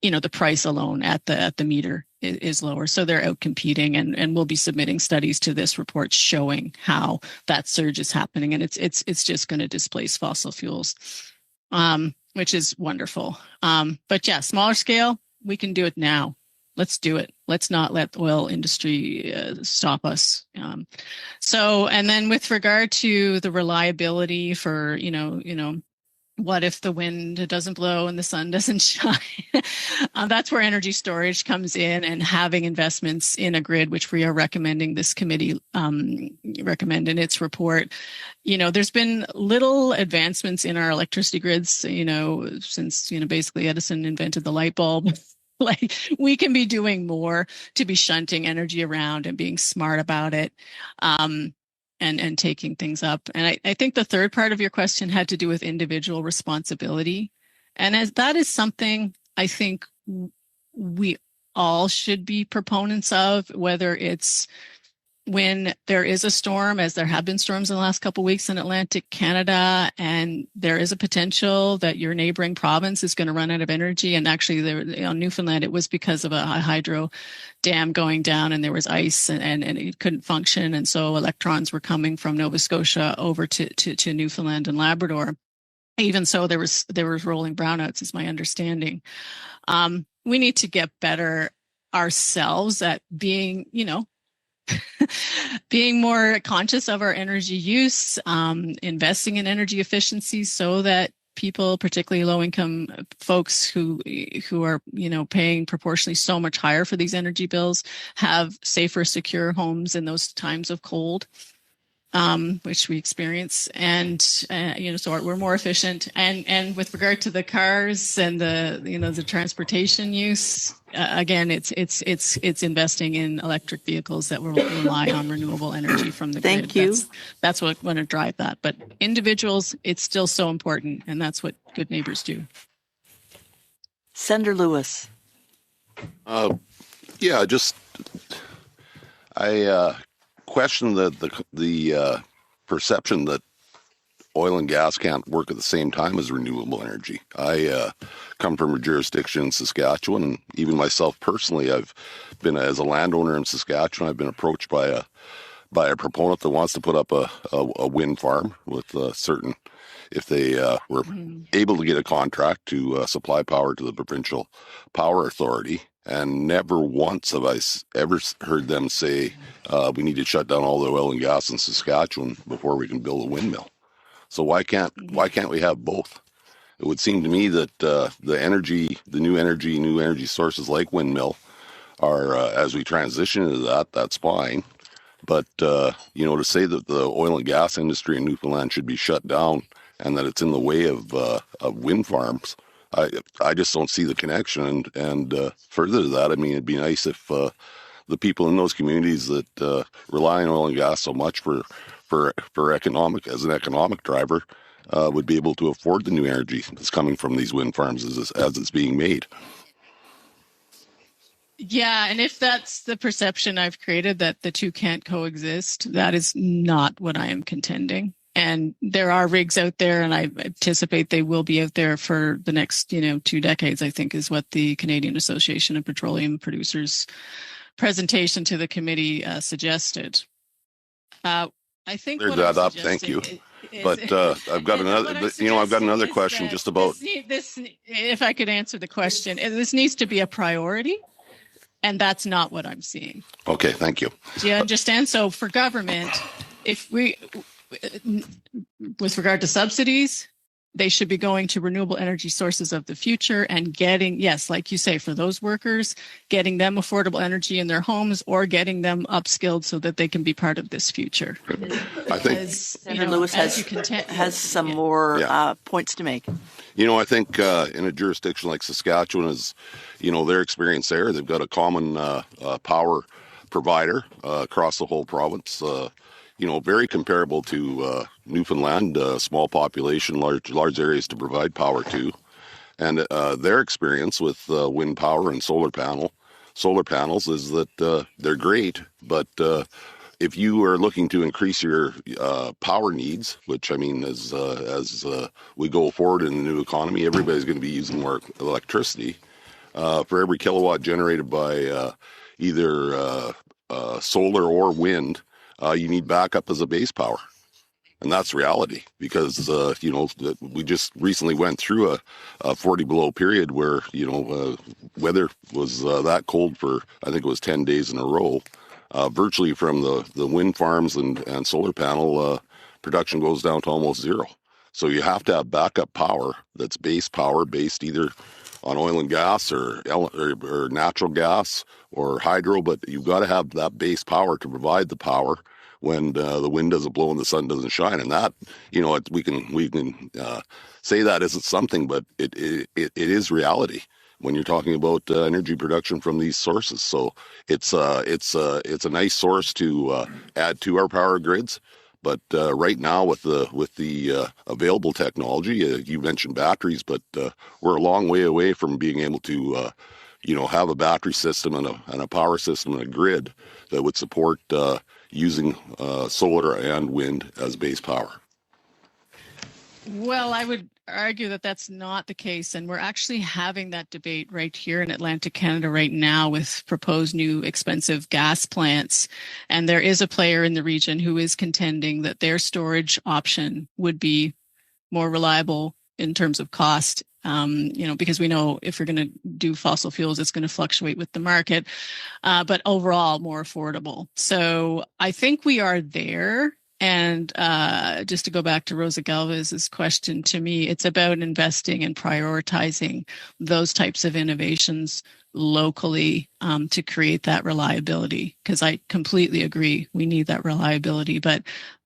The price alone at the meter is lower. So they're out competing, and we'll be submitting studies to this report showing how that surge is happening. And it's just going to displace fossil fuels, which is wonderful. But yeah, smaller scale, we can do it now. Let's do it. Let's not let the oil industry stop us. And then with regard to the reliability for, What if the wind doesn't blow and the sun doesn't shine? That's where energy storage comes in, and having investments in a grid, which we are recommending this committee recommend in its report. There's been little advancements in our electricity grids, since, basically Edison invented the light bulb. Like, we can be doing more to be shunting energy around and being smart about it. And taking things up. And I think the third part of your question had to do with individual responsibility. And as that is something I think we all should be proponents of, whether it's when there is a storm, as there have been storms in the last couple of weeks in Atlantic Canada, and there is a potential that your neighboring province is going to run out of energy. And actually, on Newfoundland, it was because of a hydro dam going down, and there was ice, and it couldn't function. And so electrons were coming from Nova Scotia over to Newfoundland and Labrador. Even so, there was rolling brownouts, is my understanding. We need to get better ourselves at being, being more conscious of our energy use, investing in energy efficiency so that people, particularly low-income folks who are, paying proportionally so much higher for these energy bills, have safer, secure homes in those times of cold, which we experience. And, so we're more efficient. And with regard to the cars and the transportation use, again, it's investing in electric vehicles that will rely on renewable energy from the grid. Thank you. That's what's going to drive that. But individuals, it's still so important, and that's what good neighbors do. Senator Lewis. I question the perception that oil and gas can't work at the same time as renewable energy. I come from a jurisdiction in Saskatchewan, and even myself personally, I've been, as a landowner in Saskatchewan, I've been approached by a proponent that wants to put up a wind farm with certain, if they were able to get a contract to supply power to the provincial power authority. And never once have I ever heard them say we need to shut down all the oil and gas in Saskatchewan before we can build a windmill. So why can't we have both? It would seem to me that the new energy sources like windmill are, as we transition into that, that's fine. But to say that the oil and gas industry in Newfoundland should be shut down and that it's in the way of wind farms, I just don't see the connection. And further to that, I mean, it'd be nice if the people in those communities that rely on oil and gas so much for as an economic driver would be able to afford the new energy that's coming from these wind farms as it's being made. Yeah, and if that's the perception I've created, that the two can't coexist, that is not what I am contending. And there are rigs out there, and I anticipate they will be out there for the next, 2 decades, I think, is what the Canadian Association of Petroleum Producers presentation to the committee suggested. I think cleared that up. Thank you. But I've got another. I've got another question just about this. If I could answer the question, this needs to be a priority, and that's not what I'm seeing. Okay, thank you. Do you understand? So for government, if we, with regard to subsidies, they should be going to renewable energy sources of the future and getting, yes, like you say, for those workers, getting them affordable energy in their homes or getting them upskilled so that they can be part of this future. I think Senator Lewis has some more points to make. I think in a jurisdiction like Saskatchewan, is, their experience there, they've got a common power provider across the whole province. Very comparable to Newfoundland, small population, large areas to provide power to. And their experience with wind power and solar panels is that they're great, but if you are looking to increase your power needs, which I mean, as we go forward in the new economy, everybody's going to be using more electricity. For every kilowatt generated by either solar or wind, you need backup as a base power. And that's reality because, we just recently went through a 40 below period where, weather was that cold for, I think it was 10 days in a row. Virtually from the wind farms and solar panel, production goes down to almost zero. So you have to have backup power that's base power based either on oil and gas or natural gas or hydro, but you've got to have that base power to provide the power when the wind doesn't blow and the sun doesn't shine. And that, we can say that isn't something, but it is reality when you're talking about energy production from these sources. So it's a nice source to add to our power grids. But right now, with the available technology, you mentioned batteries, but we're a long way away from being able to, have a battery system and a power system and a grid that would support using solar and wind as base power. Well, I would argue that that's not the case. And we're actually having that debate right here in Atlantic Canada right now with proposed new expensive gas plants. And there is a player in the region who is contending that their storage option would be more reliable in terms of cost. Because we know if you're going to do fossil fuels, it's going to fluctuate with the market, but overall more affordable. So I think we are there. And just to go back to Rosa Galvez's question, to me, it's about investing and prioritizing those types of innovations locally to create that reliability. Because I completely agree, we need that reliability. But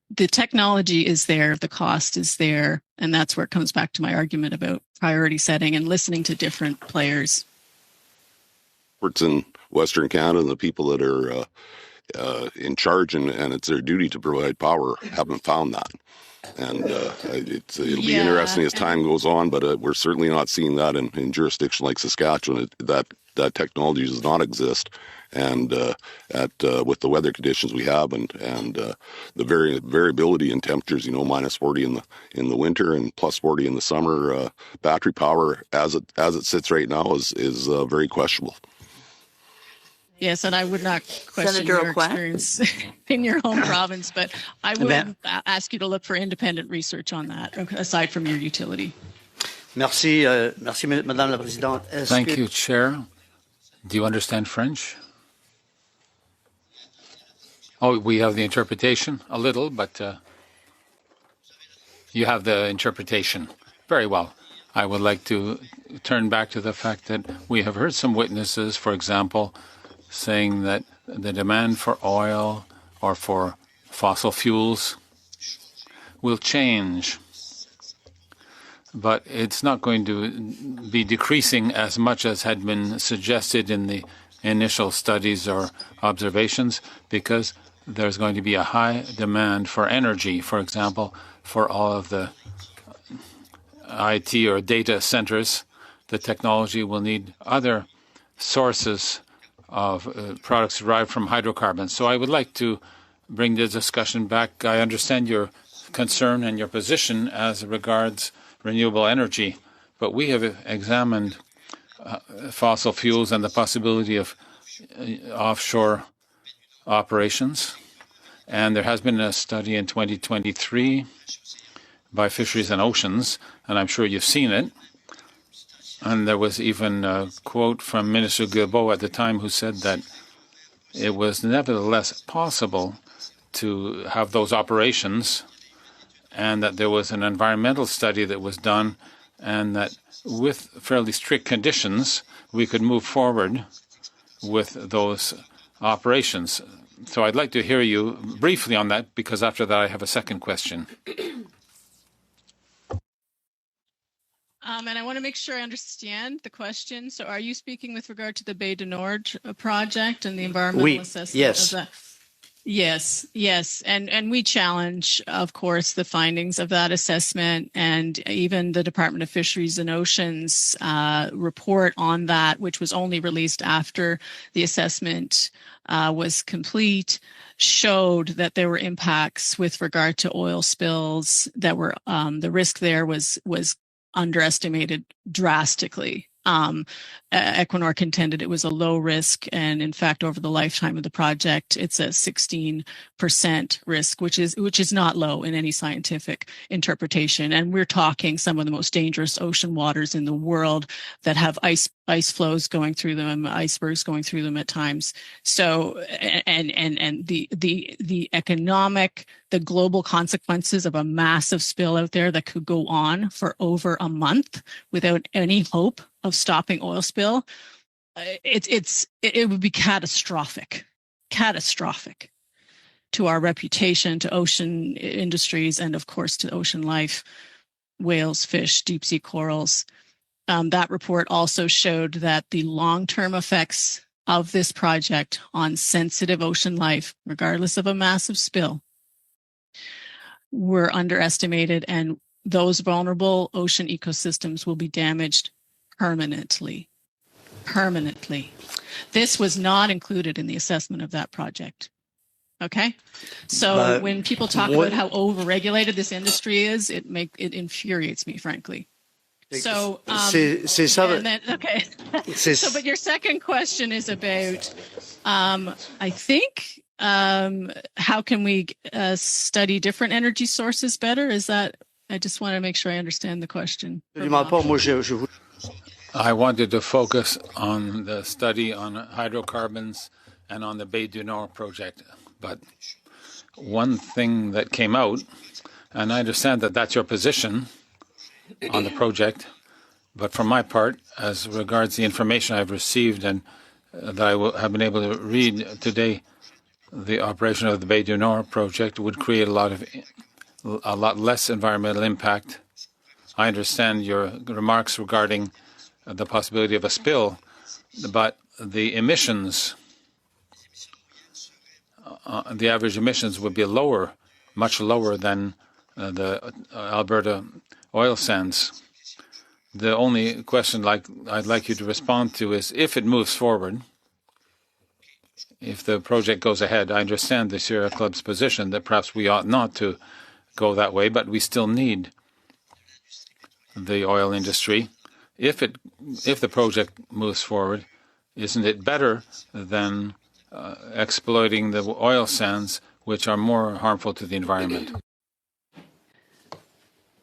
the technology is there, the cost is there, and that's where it comes back to my argument about priority setting and listening to different players. Experts in Western Canada and the people that are in charge and it's their duty to provide power haven't found that. And it'll be interesting as time goes on, but we're certainly not seeing that in jurisdiction like Saskatchewan. That technology does not exist. And with the weather conditions we have and the variability in temperatures, minus 40 in the winter and plus 40 in the summer, battery power as it sits right now is very questionable. Yes, and I would not question Senator your O'Quinn? experience in your home province, but I would ask you to look for independent research on that, aside from your utility. Merci, Madame la Présidente. Thank you, Chair. Do you understand French? Oh, we have the interpretation a little, but you have the interpretation. Very well. I would like to turn back to the fact that we have heard some witnesses, for example, saying that the demand for oil or for fossil fuels will change, but it's not going to be decreasing as much as had been suggested in the initial studies or observations, because there's going to be a high demand for energy, for example, for all of the IT or data centers. The technology will need other sources of products derived from hydrocarbons. So I would like to bring the discussion back. I understand your concern and your position as regards renewable energy, but we have examined fossil fuels and the possibility of offshore operations. And there has been a study in 2023 by Fisheries and Oceans, and I'm sure you've seen it. And there was even a quote from Minister Guilbeault at the time who said that it was nevertheless possible to have those operations, and that there was an environmental study that was done, and that with fairly strict conditions, we could move forward with those operations. So I'd like to hear you briefly on that, because after that I have a second question. And I want to make sure I understand the question. So are you speaking with regard to the Bay du Nord project and the environmental assessment yes. of that? Yes. And we challenge, of course, the findings of that assessment, and even the Department of Fisheries and Oceans report on that, which was only released after the assessment was complete, showed that there were impacts with regard to oil spills that were the risk there was underestimated drastically. Equinor contended it was a low risk, and in fact, over the lifetime of the project, it's a 16% risk, which is not low in any scientific interpretation. And we're talking some of the most dangerous ocean waters in the world that have ice flows going through them, icebergs going through them at times. So, and the economic the global consequences of a massive spill out there that could go on for over a month without any hope of stopping oil spill, it would be catastrophic to our reputation, to ocean industries, and of course to ocean life, whales, fish, deep sea corals. That report also showed that the long-term effects of this project on sensitive ocean life, regardless of a massive spill, were underestimated, and those vulnerable ocean ecosystems will be damaged permanently. This was not included in the assessment of that project. Okay? So when people talk about how overregulated this industry is, it infuriates me, frankly. So, okay. But your second question is about, I think, how can we study different energy sources better? Is that, I just want to make sure I understand the question. I wanted to focus on the study on hydrocarbons and on the Bay du Nord project. But one thing that came out, and I understand that that's your position on the project, but from my part, as regards the information I've received and that I have been able to read today, the operation of the Bay du Nord project would create a lot less environmental impact. I understand your remarks regarding the possibility of a spill, but the emissions, the average emissions would be much lower than the Alberta oil sands. The only question I'd like you to respond to is, if it moves forward, if the project goes ahead, I understand the Sierra Club's position that perhaps we ought not to go that way, but we still need the oil industry. If the project moves forward, isn't it better than exploiting the oil sands, which are more harmful to the environment?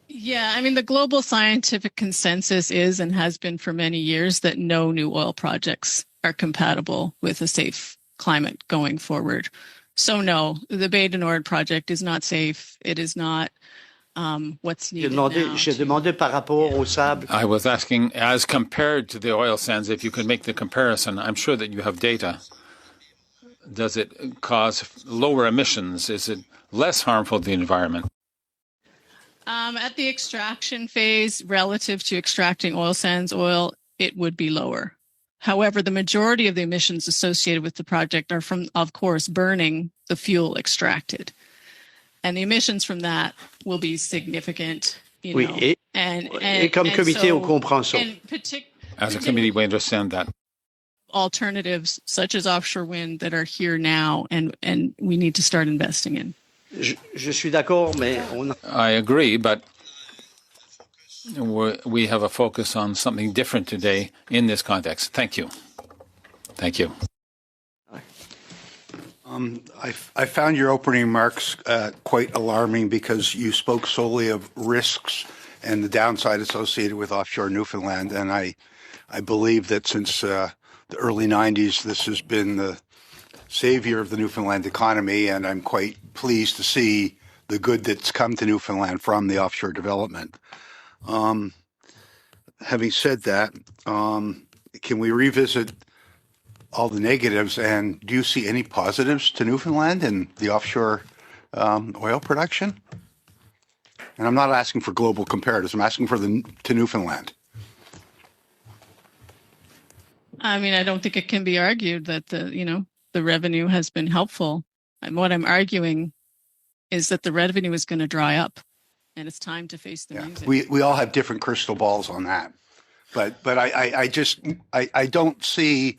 Yeah, I mean, the global scientific consensus is and has been for many years that no new oil projects are compatible with a safe climate going forward. So no, the Bay du Nord project is not safe. It is not what's needed now. I was asking, as compared to the oil sands, if you could make the comparison. I'm sure that you have data. Does it cause lower emissions? Is it less harmful to the environment? At the extraction phase, relative to extracting oil sands oil, it would be lower. However, the majority of the emissions associated with the project are from, of course, burning the fuel extracted. And the emissions from that will be significant. Et comme comité, on comprend ça. As a committee, we understand that. Alternatives such as offshore wind that are here now and we need to start investing in. Je suis d'accord, mais I agree, but we have a focus on something different today in this context. Thank you. Thank you. I found your opening remarks quite alarming because you spoke solely of risks and the downside associated with offshore Newfoundland. And I believe that since the early 90s, this has been the savior of the Newfoundland economy, and I'm quite pleased to see the good that's come to Newfoundland from the offshore development. Having said that, can we revisit all the negatives, and do you see any positives to Newfoundland and the offshore oil production? And I'm not asking for global comparatives, I'm asking to Newfoundland. I mean, I don't think it can be argued that the revenue has been helpful. And what I'm arguing is that the revenue is going to dry up, and it's time to face the music. We all have different crystal balls on that, but I don't see,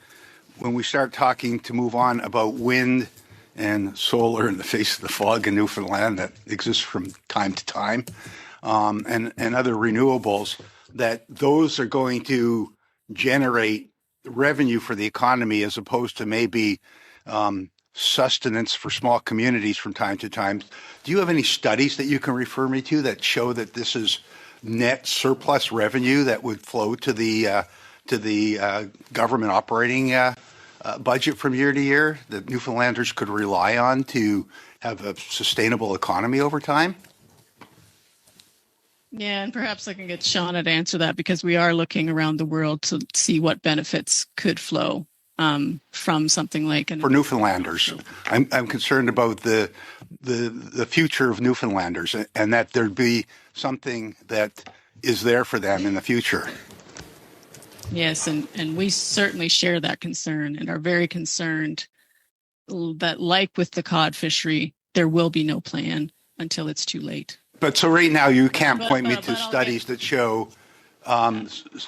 when we start talking to move on about wind and solar in the face of the fog in Newfoundland that exists from time to time, and other renewables, that those are going to generate revenue for the economy as opposed to maybe sustenance for small communities from time to time. Do you have any studies that you can refer me to that show that this is net surplus revenue that would flow to the government operating budget from year to year that Newfoundlanders could rely on to have a sustainable economy over time? Yeah, and perhaps I can get Shauna to answer that, because we are looking around the world to see what benefits could flow from something like for Newfoundlanders. I'm concerned about the future of Newfoundlanders, and that there'd be something that is there for them in the future. Yes, and we certainly share that concern and are very concerned that, like with the cod fishery, there will be no plan until it's too late. But so right now you can't point me to studies that show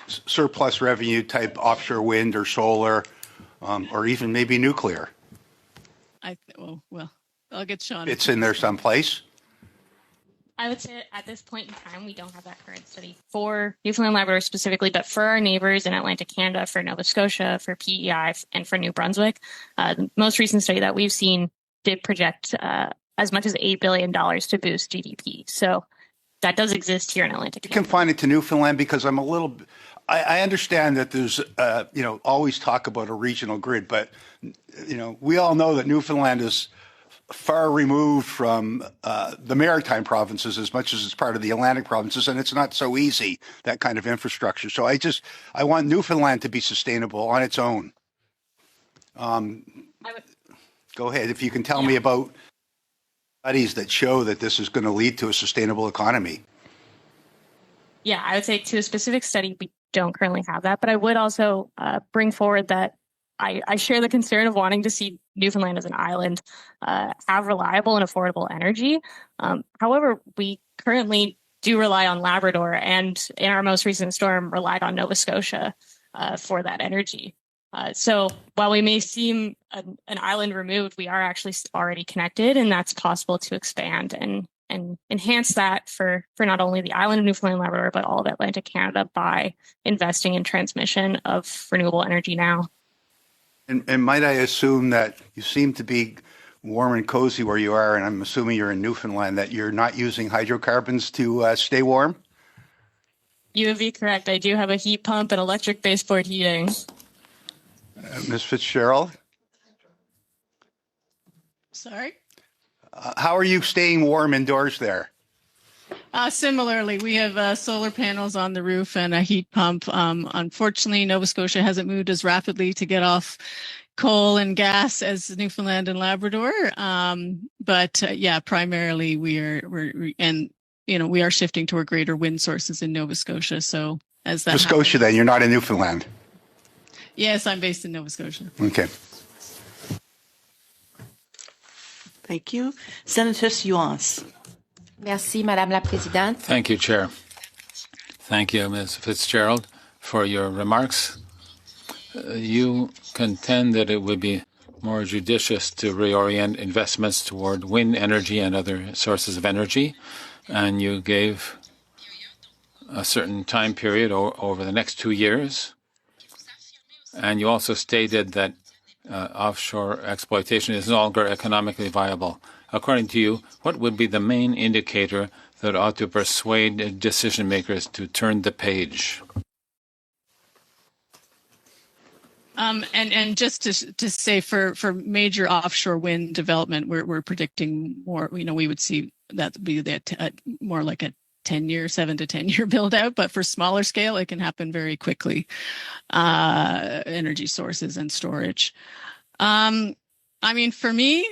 surplus revenue type offshore wind or solar, or even maybe nuclear. Well, I'll get Shauna. It's in there someplace. I would say at this point in time, we don't have that current study for Newfoundland and Labrador specifically, but for our neighbors in Atlantic Canada, for Nova Scotia, for PEI, and for New Brunswick, the most recent study that we've seen did project as much as $8 billion to boost GDP. So that does exist here in Atlantic Canada. You can find it to Newfoundland, because I'm a little. I understand that there's always talk about a regional grid, but we all know that Newfoundland is far removed from the maritime provinces as much as it's part of the Atlantic provinces, and it's not so easy, that kind of infrastructure. So I want Newfoundland to be sustainable on its own. Go ahead, if you can tell me about studies that show that this is going to lead to a sustainable economy. Yeah, I would say to a specific study, we don't currently have that, but I would also bring forward that I share the concern of wanting to see Newfoundland as an island have reliable and affordable energy. However, we currently do rely on Labrador, and in our most recent storm, relied on Nova Scotia for that energy. So while we may seem an island removed, we are actually already connected, and that's possible to expand and enhance that for not only the island of Newfoundland and Labrador, but all of Atlantic Canada by investing in transmission of renewable energy now. And might I assume that you seem to be warm and cozy where you are, and I'm assuming you're in Newfoundland, that you're not using hydrocarbons to stay warm? You would be correct. I do have a heat pump and electric baseboard heating. Ms. Fitzgerald? Sorry? How are you staying warm indoors there? Similarly, we have solar panels on the roof and a heat pump. Unfortunately, Nova Scotia hasn't moved as rapidly to get off coal and gas as Newfoundland and Labrador. But primarily we are shifting toward greater wind sources in Nova Scotia. So as that Nova Scotia, then you're not in Newfoundland. Yes, I'm based in Nova Scotia. Okay. Thank you. Senator Yuans. Merci, Madame la Présidente. Thank you, Chair. Thank you, Ms. Fitzgerald, for your remarks. You contend that it would be more judicious to reorient investments toward wind energy and other sources of energy, and you gave a certain time period over the next 2 years. And you also stated that offshore exploitation is no longer economically viable. According to you, what would be the main indicator that ought to persuade decision makers to turn the page? And just to say, for major offshore wind development, we're predicting more. We would see that be more like a 7 to 10 year build out. But for smaller scale, it can happen very quickly. Energy sources and storage. For me,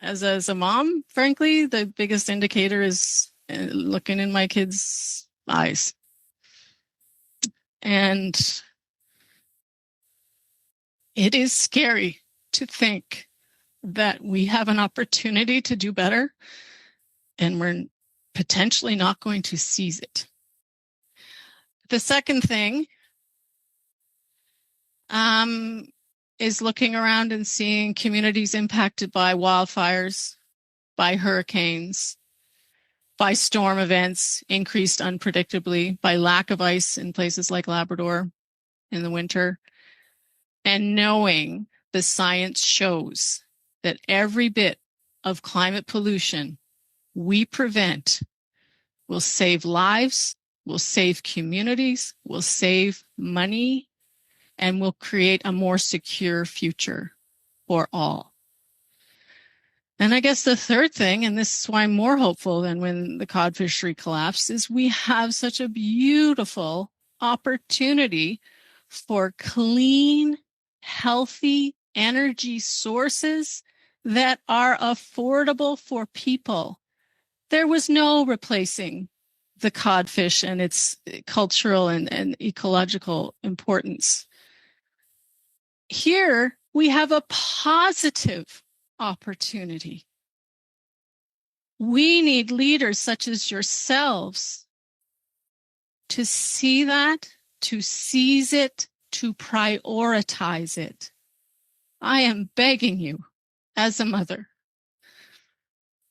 as a mom, frankly, the biggest indicator is looking in my kids' eyes. And it is scary to think that we have an opportunity to do better, and we're potentially not going to seize it. The second thing is looking around and seeing communities impacted by wildfires, by hurricanes, by storm events increased unpredictably, by lack of ice in places like Labrador in the winter, and knowing the science shows that every bit of climate pollution we prevent will save lives, will save communities, will save money, and will create a more secure future for all. And I guess the third thing, and this is why I'm more hopeful than when the cod fishery collapsed, is we have such a beautiful opportunity for clean, healthy energy sources that are affordable for people. There was no replacing the codfish and its cultural and ecological importance. Here, we have a positive opportunity. We need leaders such as yourselves to see that, to seize it, to prioritize it. I am begging you, as a mother,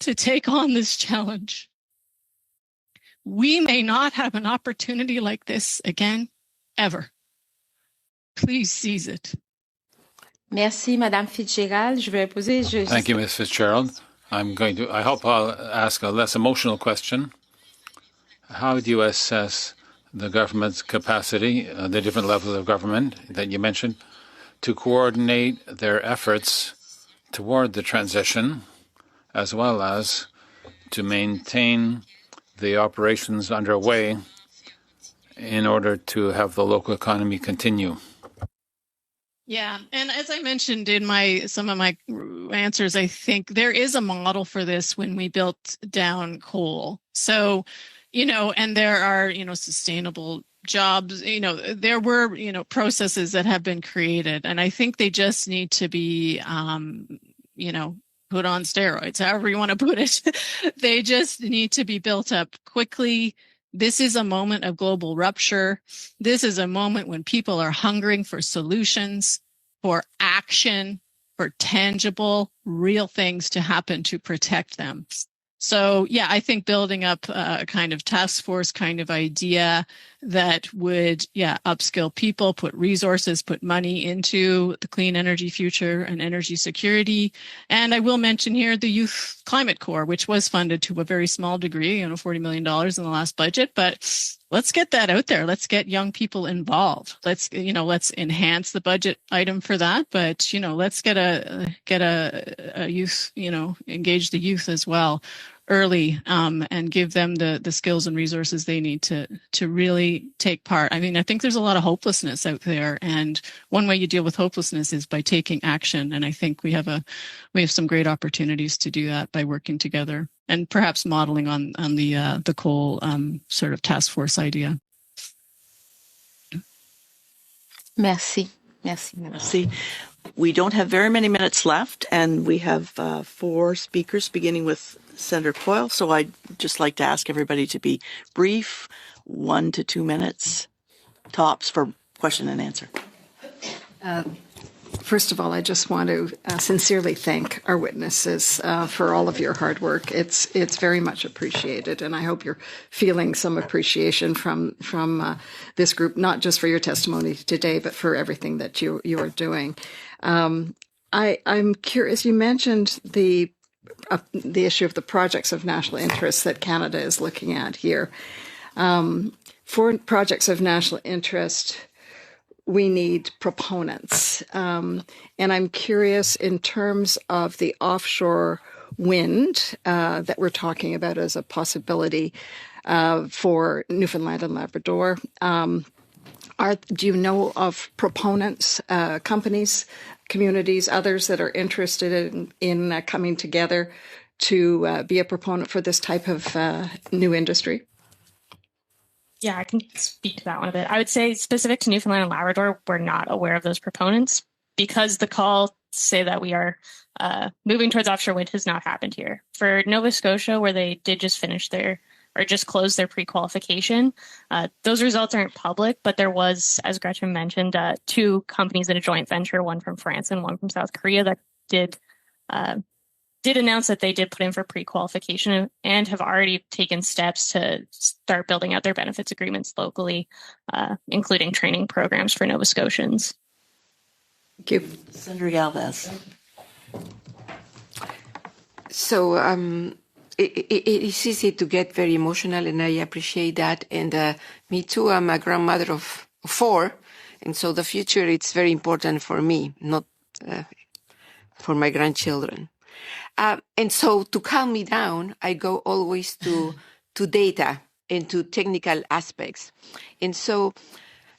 to take on this challenge. We may not have an opportunity like this again, ever. Please seize it. Merci, Madame Fitzgerald. Thank you, Ms. Fitzgerald. I hope I'll ask a less emotional question. How do you assess the government's capacity, the different levels of government that you mentioned, to coordinate their efforts toward the transition, as well as to maintain the operations underway in order to have the local economy continue? Yeah, and as I mentioned in some of my answers, I think there is a model for this when we built down coal. So, and there are, sustainable jobs, there were, processes that have been created, and I think they just need to be, put on steroids, however you want to put it. They just need to be built up quickly. This is a moment of global rupture. This is a moment when people are hungering for solutions, for action, for tangible, real things to happen to protect them. So, yeah, I think building up a kind of task force kind of idea that would, upskill people, put resources, put money into the clean energy future and energy security. And I will mention here the Youth Climate Corps, which was funded to a very small degree, $40 million in the last budget. But let's get that out there. Let's get young people involved. Let's enhance the budget item for that. But, let's get a youth, engage the youth as well early, and give them the skills and resources they need to really take part. I mean, I think there's a lot of hopelessness out there, and one way you deal with hopelessness is by taking action. And I think we have some great opportunities to do that by working together and perhaps modeling on the coal sort of task force idea. Merci. Merci. Merci. We don't have very many minutes left, and we have 4 speakers, beginning with Senator Coyle. So I'd just like to ask everybody to be brief, 1 to 2 minutes tops for question and answer. First of all, I just want to sincerely thank our witnesses for all of your hard work. It's very much appreciated, and I hope you're feeling some appreciation from this group, not just for your testimony today, but for everything that you are doing. I'm curious. You mentioned the issue of the projects of national interest that Canada is looking at here. For projects of national interest, we need proponents. And I'm curious, in terms of the offshore wind that we're talking about as a possibility for Newfoundland and Labrador, do you know of proponents, companies, communities, others that are interested in coming together to be a proponent for this type of new industry? Yeah, I can speak to that one a bit. I would say specific to Newfoundland and Labrador, we're not aware of those proponents because the call to say that we are moving towards offshore wind has not happened here. For Nova Scotia, where they did just finish just close their pre-qualification, those results aren't public, but there was, as Gretchen mentioned, 2 companies in a joint venture, one from France and one from South Korea, that did announce that they did put in for pre-qualification and have already taken steps to start building out their benefits agreements locally, including training programs for Nova Scotians. Thank you. Senator Galvez. So it is easy to get very emotional, and I appreciate that. And me too, I'm a grandmother of 4, and so the future, it's very important for me, not for my grandchildren. And so to calm me down, I go always to data and to technical aspects. And so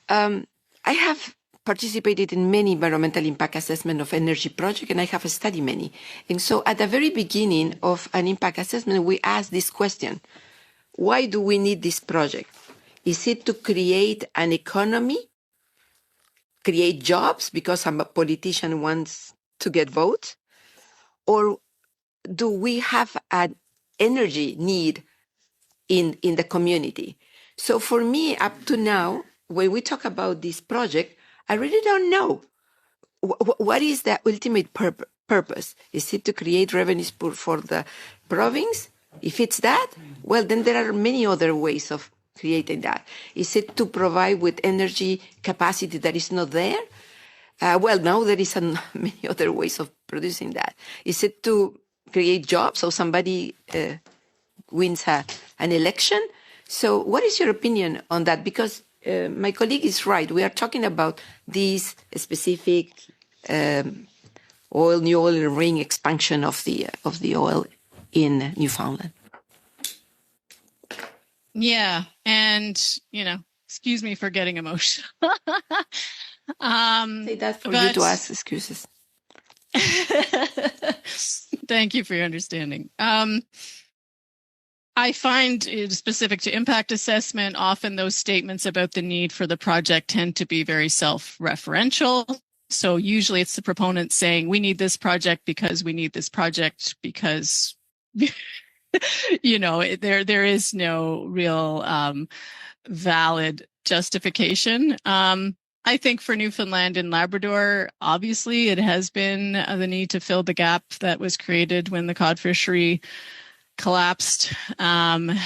I have participated in many environmental impact assessment of energy projects, and I have studied many. And so at the very beginning of an impact assessment, we ask this question: why do we need this project? Is it to create an economy, create jobs because a politician wants to get votes? Or do we have an energy need in the community? So for me, up to now, when we talk about this project, I really don't know. What is the ultimate purpose? Is it to create revenues for the province? If it's that, well, then there are many other ways of creating that. Is it to provide with energy capacity that is not there? Well, now there is many other ways of producing that. Is it to create jobs so somebody wins an election? So what is your opinion on that? Because my colleague is right. We are talking about these specific new oil ring expansion of the oil in Newfoundland. Yeah, and excuse me for getting emotional. Say that for you to ask excuses. Thank you for your understanding. I find it specific to impact assessment, often those statements about the need for the project tend to be very self-referential. So usually it's the proponent saying, we need this project because we need this project because, there is no real valid justification. I think for Newfoundland and Labrador, obviously it has been the need to fill the gap that was created when the cod fishery collapsed, and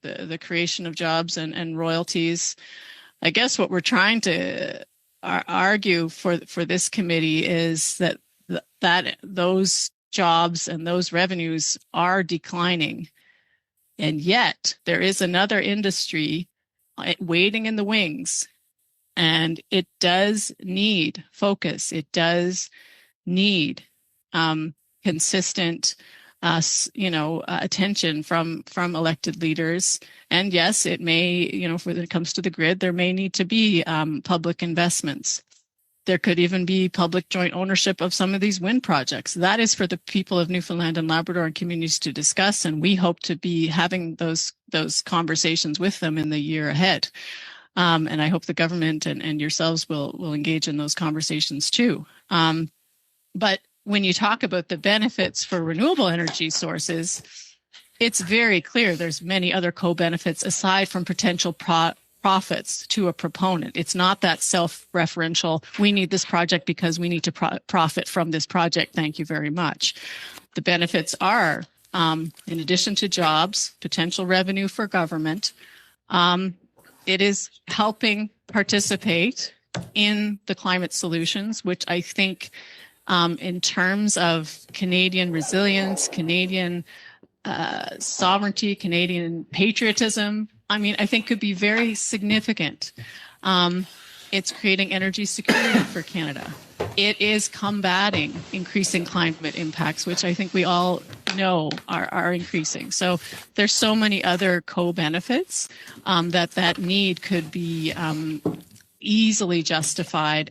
the creation of jobs and royalties. I guess what we're trying to argue for this committee is that those jobs and those revenues are declining, and yet there is another industry waiting in the wings, and it does need focus. It does need consistent, attention from elected leaders. And yes, it may, when it comes to the grid, there may need to be public investments. There could even be public joint ownership of some of these wind projects. That is for the people of Newfoundland and Labrador and communities to discuss, and we hope to be having those conversations with them in the year ahead. And I hope the government and yourselves will engage in those conversations too. But when you talk about the benefits for renewable energy sources, it's very clear there's many other co-benefits aside from potential profits to a proponent. It's not that self-referential, we need this project because we need to profit from this project, thank you very much. The benefits are, in addition to jobs, potential revenue for government, it is helping participate in the climate solutions, which I think in terms of Canadian resilience, Canadian sovereignty, Canadian patriotism, I think could be very significant. It's creating energy security for Canada. It is combating increasing climate impacts, which I think we all know are increasing. So there's so many other co-benefits that need could be easily justified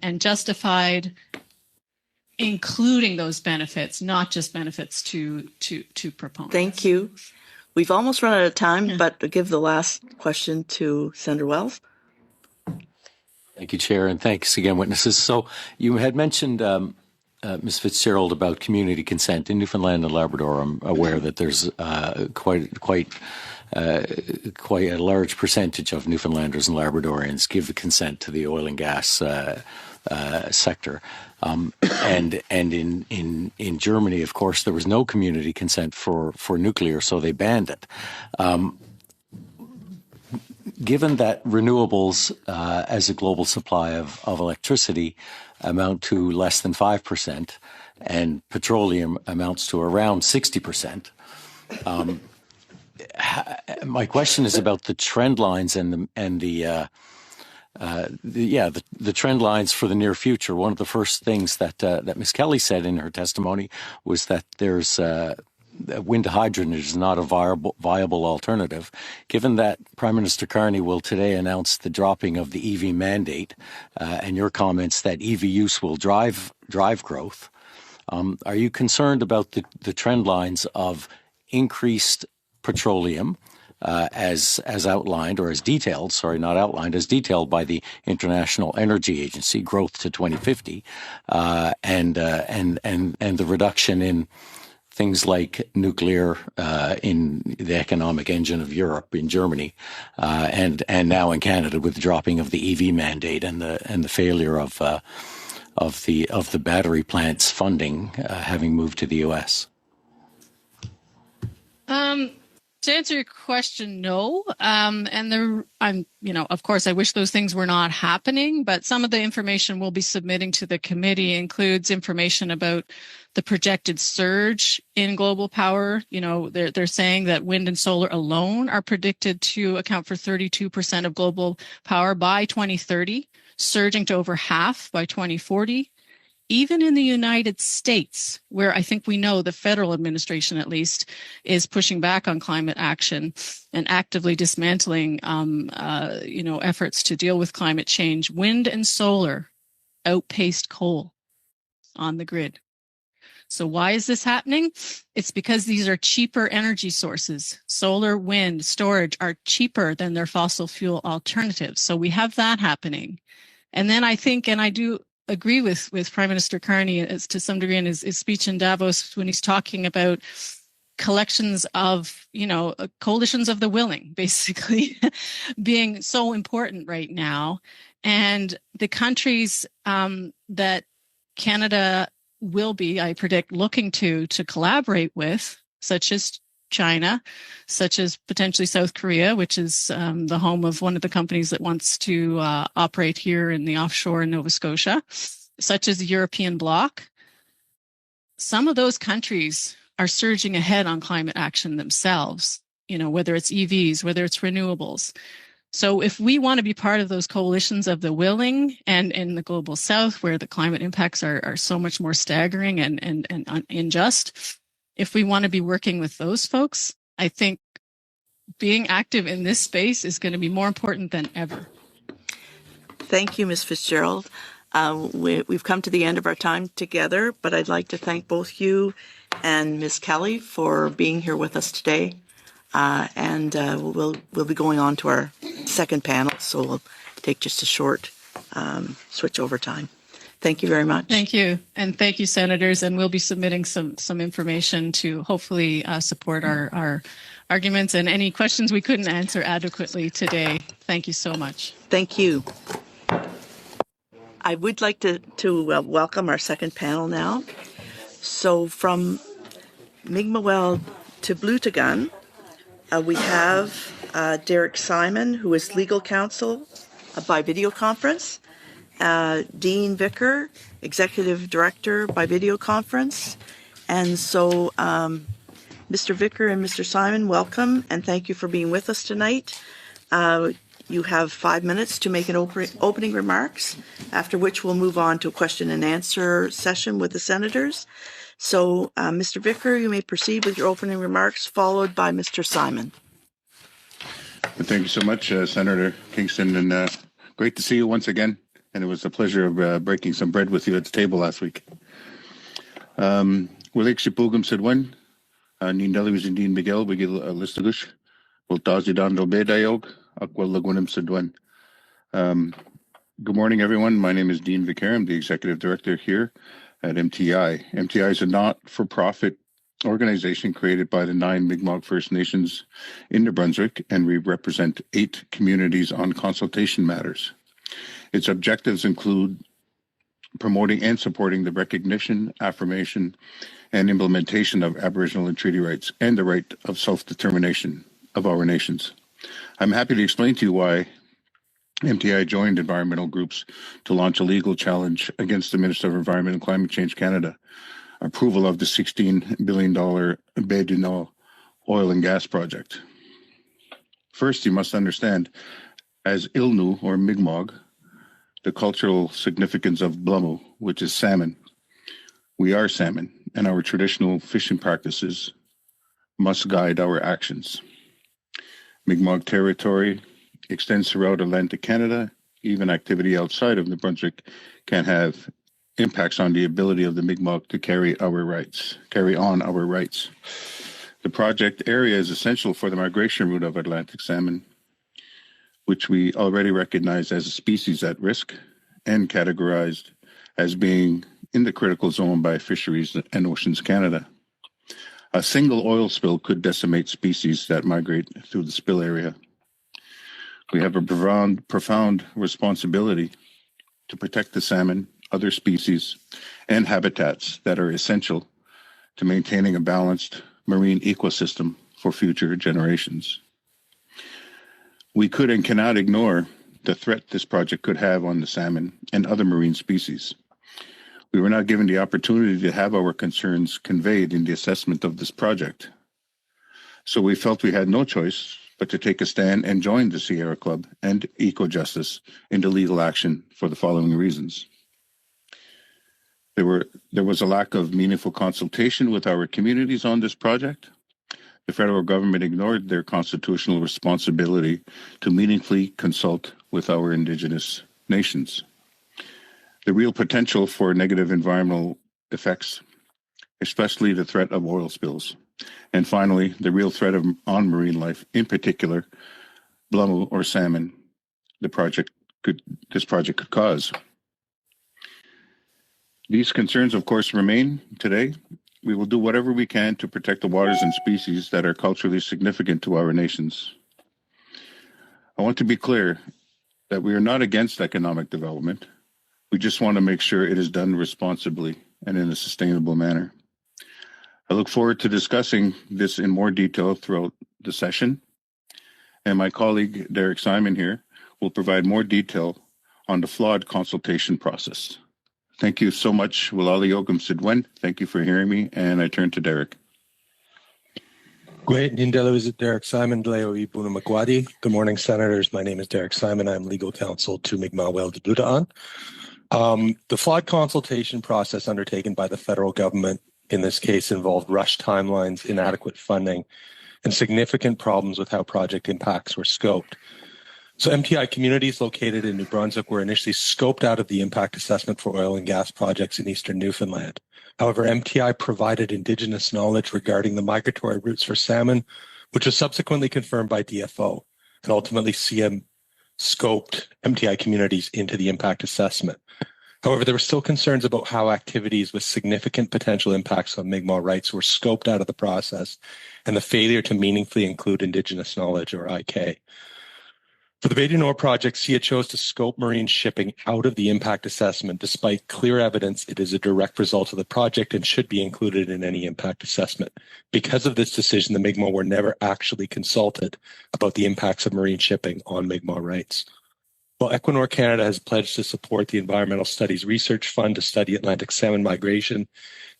including those benefits, not just benefits to proponents. Thank you. We've almost run out of time, but to give the last question to Senator Wells. Thank you, Chair, and thanks again, witnesses. So you had mentioned, Ms. Fitzgerald, about community consent. In Newfoundland and Labrador, I'm aware that there's quite a large percentage of Newfoundlanders and Labradorians give consent to the oil and gas sector. And in Germany, of course, there was no community consent for nuclear, so they banned it. Given that renewables as a global supply of electricity amount to less than 5%, and petroleum amounts to around 60%, my question is about the trend lines and the the trend lines for the near future. One of the first things that Ms. Kelly said in her testimony was that there's wind to hydrogen is not a viable alternative. Given that Prime Minister Carney will today announce the dropping of the EV mandate, and your comments that EV use will drive growth, are you concerned about the trend lines of increased petroleum as outlined, or as detailed, sorry, not outlined, as detailed by the International Energy Agency, growth to 2050, and the reduction in things like nuclear in the economic engine of Europe, in Germany, and now in Canada with the dropping of the EV mandate and the failure of the battery plants funding having moved to the US? To answer your question, no. Of course, I wish those things were not happening, but some of the information we'll be submitting to the committee includes information about the projected surge in global power. They're saying that wind and solar alone are predicted to account for 32% of global power by 2030, surging to over half by 2040. Even in the United States, where I think we know the federal administration, at least, is pushing back on climate action and actively dismantling, efforts to deal with climate change, wind and solar outpaced coal on the grid. So why is this happening? It's because these are cheaper energy sources. Solar, wind, storage are cheaper than their fossil fuel alternatives. So we have that happening. And then I think, and I do agree with Prime Minister Carney as to some degree in his speech in Davos when he's talking about collections of, coalitions of the willing, basically, being so important right now. And the countries that Canada will be, I predict, looking to collaborate with, such as China, such as potentially South Korea, which is the home of one of the companies that wants to operate here in the offshore in Nova Scotia, such as the European bloc. Some of those countries are surging ahead on climate action themselves, whether it's EVs, whether it's renewables. So if we want to be part of those coalitions of the willing, and in the global south, where the climate impacts are so much more staggering and unjust, if we want to be working with those folks, I think being active in this space is going to be more important than ever. Thank you, Ms. Fitzgerald. We've come to the end of our time together, but I'd like to thank both you and Ms. Kelly for being here with us today. We'll be going on to our second panel, so we'll take just a short switch over time. Thank you very much. Thank you. And thank you, Senators. And we'll be submitting some information to hopefully support our arguments and any questions we couldn't answer adequately today. Thank you so much. Thank you. I would like to welcome our second panel now. So from Mi'gmawe'l Tplu'taqnn, we have Derek Simon, who is legal counsel by video conference. Dean Vicker, Executive Director by video conference. And so, Mr. Vicker and Mr. Simon, welcome, and thank you for being with us tonight. You have 5 minutes to make an opening remarks, after which we'll move on to a question and answer session with the senators. So, Mr. Vicker, you may proceed with your opening remarks, followed by Mr. Simon. Thank you so much, Senator Kingston, and great to see you once again. And it was a pleasure of breaking some bread with you at the table last week. Wilik Shipugum Sidwan, Nindali was Indian Miguel, Wigil Listagush, Wiltazi Dandal Bedayog, Akwal Lagunim Sidwan. Good morning, everyone. My name is Dean Vicker. I'm the Executive Director here at MTI. MTI is a not-for-profit organization created by the 9 Mi'gmawe'l First Nations in New Brunswick, and we represent 8 communities on consultation matters. Its objectives include promoting and supporting the recognition, affirmation, and implementation of Aboriginal and treaty rights and the right of self-determination of our nations. I'm happy to explain to you why MTI joined environmental groups to launch a legal challenge against the Minister of Environment and Climate Change Canada approval of the $16 billion Baie du Nord oil and gas project. First, you must understand, as Ilnu or Mi'gmaw, the cultural significance of Mi'gmawe'l, which is salmon. We are salmon, and our traditional fishing practices must guide our actions. Mi'gmawe'l territory extends throughout Atlantic Canada. Even activity outside of New Brunswick can have impacts on the ability of the Mi'gmawe'l to carry on our rights. The project area is essential for the migration route of Atlantic salmon, which we already recognize as a species at risk and categorized as being in the critical zone by Fisheries and Oceans Canada. A single oil spill could decimate species that migrate through the spill area. We have a profound responsibility to protect the salmon, other species, and habitats that are essential to maintaining a balanced marine ecosystem for future generations. We could and cannot ignore the threat this project could have on the salmon and other marine species. We were not given the opportunity to have our concerns conveyed in the assessment of this project. So we felt we had no choice but to take a stand and join the Sierra Club and Eco-Justice into legal action for the following reasons. There was a lack of meaningful consultation with our communities on this project. The federal government ignored their constitutional responsibility to meaningfully consult with our Indigenous nations. The real potential for negative environmental effects, especially the threat of oil spills. And finally, the real threat on marine life, in particular, Mi'gmawe'l or salmon, this project could cause. These concerns, of course, remain today. We will do whatever we can to protect the waters and species that are culturally significant to our nations. I want to be clear that we are not against economic development. We just want to make sure it is done responsibly and in a sustainable manner. I look forward to discussing this in more detail throughout the session, and my colleague Derek Simon here will provide more detail on the flawed consultation process. Thank you so much, Wilali Ogum Sidwen. Thank you for hearing me, and I turn to Derek. Great. Nindelo is Derek Simon, Leo Ibuna Magwadi. Good morning, Senators. My name is Derek Simon. I'm legal counsel to Mi'gmawe'l Tplu'taqnn. The flawed consultation process undertaken by the federal government in this case involved rushed timelines, inadequate funding, and significant problems with how project impacts were scoped. So MTI communities located in New Brunswick were initially scoped out of the impact assessment for oil and gas projects in eastern Newfoundland. However, MTI provided Indigenous knowledge regarding the migratory routes for salmon, which was subsequently confirmed by DFO, and ultimately CM scoped MTI communities into the impact assessment. However, there were still concerns about how activities with significant potential impacts on Mi'gmawe'l rights were scoped out of the process and the failure to meaningfully include Indigenous knowledge, or IK. For the Bay du Nord project, SIA chose to scope marine shipping out of the impact assessment despite clear evidence it is a direct result of the project and should be included in any impact assessment. Because of this decision, the Mi'gmawe'l were never actually consulted about the impacts of marine shipping on Mi'gmawe'l rights. While Equinor Canada has pledged to support the Environmental Studies Research Fund to study Atlantic salmon migration,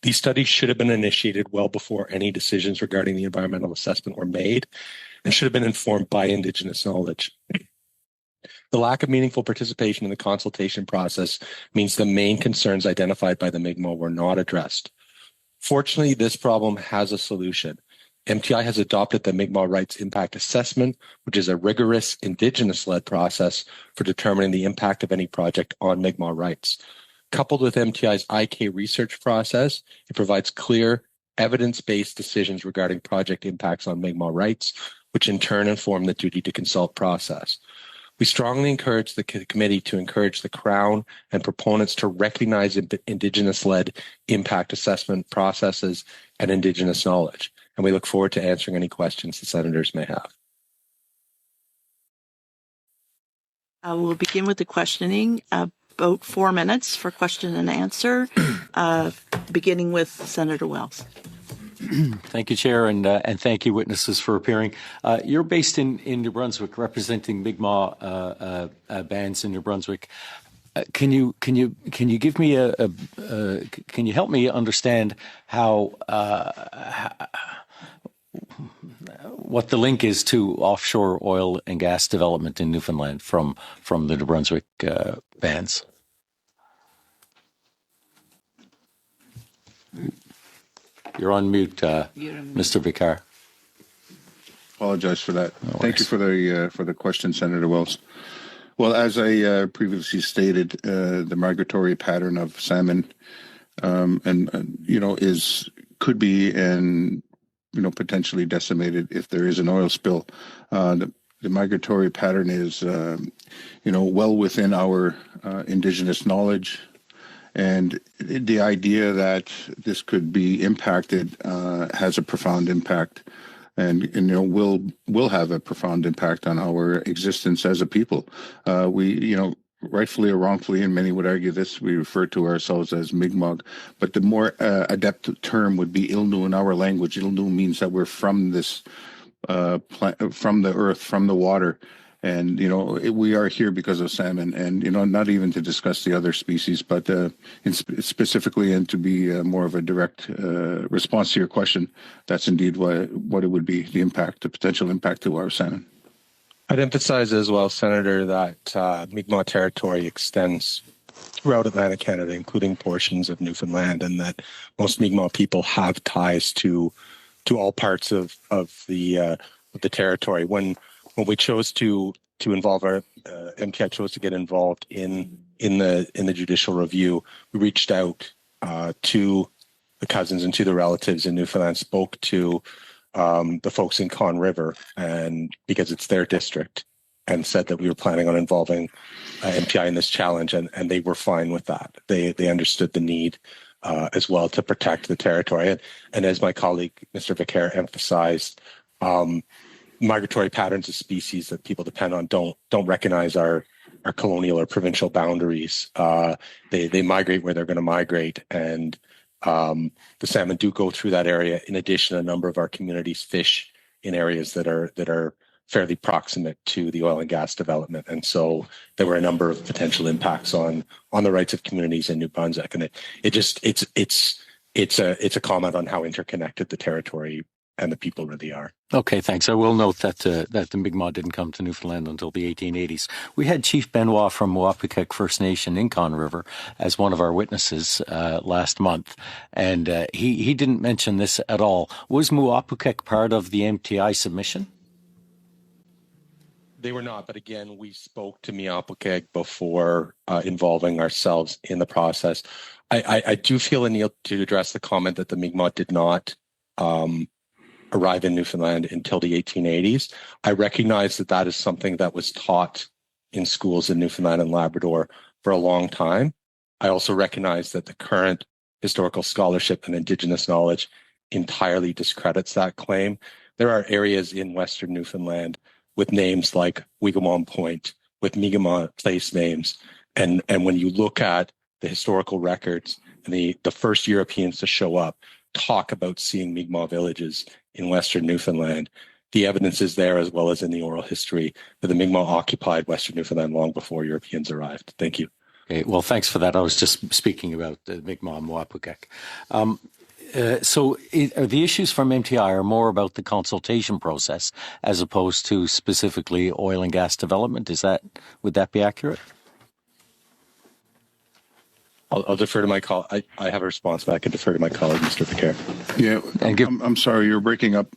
these studies should have been initiated well before any decisions regarding the environmental assessment were made and should have been informed by Indigenous knowledge. The lack of meaningful participation in the consultation process means the main concerns identified by the Mi'gmawe'l were not addressed. Fortunately, this problem has a solution. MTI has adopted the Mi'gmawe'l Rights Impact Assessment, which is a rigorous Indigenous-led process for determining the impact of any project on Mi'gmawe'l rights. Coupled with MTI's IK research process, it provides clear, evidence-based decisions regarding project impacts on Mi'gmawe'l rights, which in turn inform the duty to consult process. We strongly encourage the committee to encourage the Crown and proponents to recognize Indigenous-led impact assessment processes and Indigenous knowledge. And we look forward to answering any questions the senators may have. We'll begin with the questioning. About 4 minutes for question and answer, beginning with Senator Wells. Thank you, Chair, and thank you, witnesses, for appearing. You're based in New Brunswick, representing Mi'gmawe'l bands in New Brunswick. Can you give me can you help me understand how what the link is to offshore oil and gas development in Newfoundland from the New Brunswick bans. You're on mute, Mr. Vicar. Apologize for that. Thank you for the question, Senator Wells. Well, as I previously stated, the migratory pattern of salmon, could be and potentially decimated if there is an oil spill. The migratory pattern is well within our Indigenous knowledge. And the idea that this could be impacted has a profound impact, and will have a profound impact on our existence as a people. We rightfully or wrongfully, and many would argue this, we refer to ourselves as Mi'gmaw, but the more adept term would be Ilnu in our language. Ilnu means that we're from this from the earth, from the water. And, we are here because of salmon, and, not even to discuss the other species, but specifically, and to be more of a direct response to your question, that's indeed what it would be, the potential impact to our salmon. I'd emphasize as well, Senator, that Mi'gmaw territory extends throughout Atlantic Canada, including portions of Newfoundland, and that most Mi'gmaw people have ties to all parts of the territory. When we chose to involve our MTI chose to get involved in the judicial review, we reached out to the cousins and to the relatives in Newfoundland, spoke to the folks in Conn River, and because it's their district, and said that we were planning on involving MTI in this challenge, and they were fine with that. They understood the need as well to protect the territory, and as my colleague Mr. Vicaire emphasized, migratory patterns of species that people depend on don't recognize our colonial or provincial boundaries. They migrate where they're going to migrate, and the salmon do go through that area. In addition, a number of our communities fish in areas that are fairly proximate to the oil and gas development, and so there were a number of potential impacts on the rights of communities in New Brunswick. And it's a comment on how interconnected the territory and the people really are. Okay, thanks. I will note that the Mi'gmaw didn't come to Newfoundland until the 1880s. We had Chief Benoit from Mi'gmawe'l First Nation in Conn River as one of our witnesses last month, and he didn't mention this at all. Was Mi'gmawe'l part of the MTI submission? They were not, but again, we spoke to Mi'gmawe'l before involving ourselves in the process. I do feel a need to address the comment that the Mi'gmaw did not arrive in Newfoundland until the 1880s. I recognize that is something that was taught in schools in Newfoundland and Labrador for a long time. I also recognize that the current historical scholarship and Indigenous knowledge entirely discredits that claim. There are areas in Western Newfoundland with names like Wigwam Point, with Mi'gmaw place names. And when you look at the historical records, and the first Europeans to show up talk about seeing Mi'gmaw villages in Western Newfoundland, the evidence is there, as well as in the oral history, that the Mi'gmaw occupied Western Newfoundland long before Europeans arrived. Thank you. Okay, well, thanks for that. I was just speaking about the Mi'gmaw and Mi'gmawe'l. So the issues from MTI are more about the consultation process as opposed to specifically oil and gas development. Would that be accurate? I'll defer to my colleague. I have a response, but I can defer to my colleague, Mr. Vicaire. Yeah, I'm sorry, you're breaking up.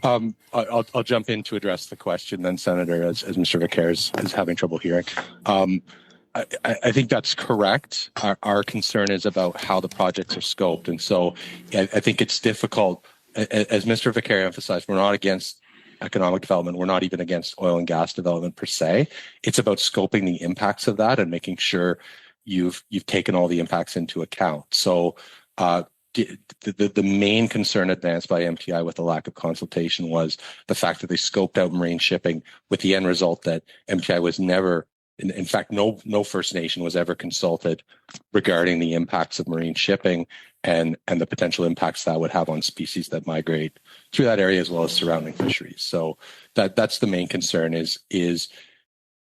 I'll jump in to address the question then, Senator, as Mr. Vicaire is having trouble hearing. I think that's correct. Our concern is about how the projects are scoped. And so I think it's difficult. As Mr. Vicaire emphasized, we're not against economic development. We're not even against oil and gas development per se. It's about scoping the impacts of that and making sure you've taken all the impacts into account. So the main concern advanced by MTI with the lack of consultation was the fact that they scoped out marine shipping with the end result that MTI was never, in fact, no First Nation was ever consulted regarding the impacts of marine shipping and the potential impacts that would have on species that migrate through that area as well as surrounding fisheries. So that's the main concern is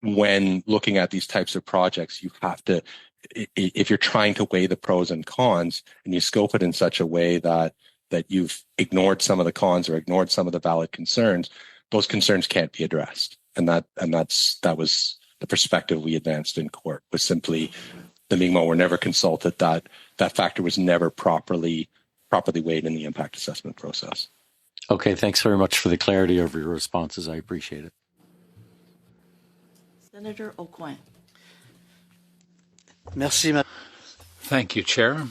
when looking at these types of projects, you have to, if you're trying to weigh the pros and cons and you scope it in such a way that that you've ignored some of the cons or ignored some of the valid concerns, those concerns can't be addressed. And that was the perspective we advanced in court, was simply the Mi'gmaw were never consulted, that factor was never properly weighed in the impact assessment process. Okay, thanks very much for the clarity of your responses. I appreciate it. Senator Aucoin. Merci. Thank you, Chair.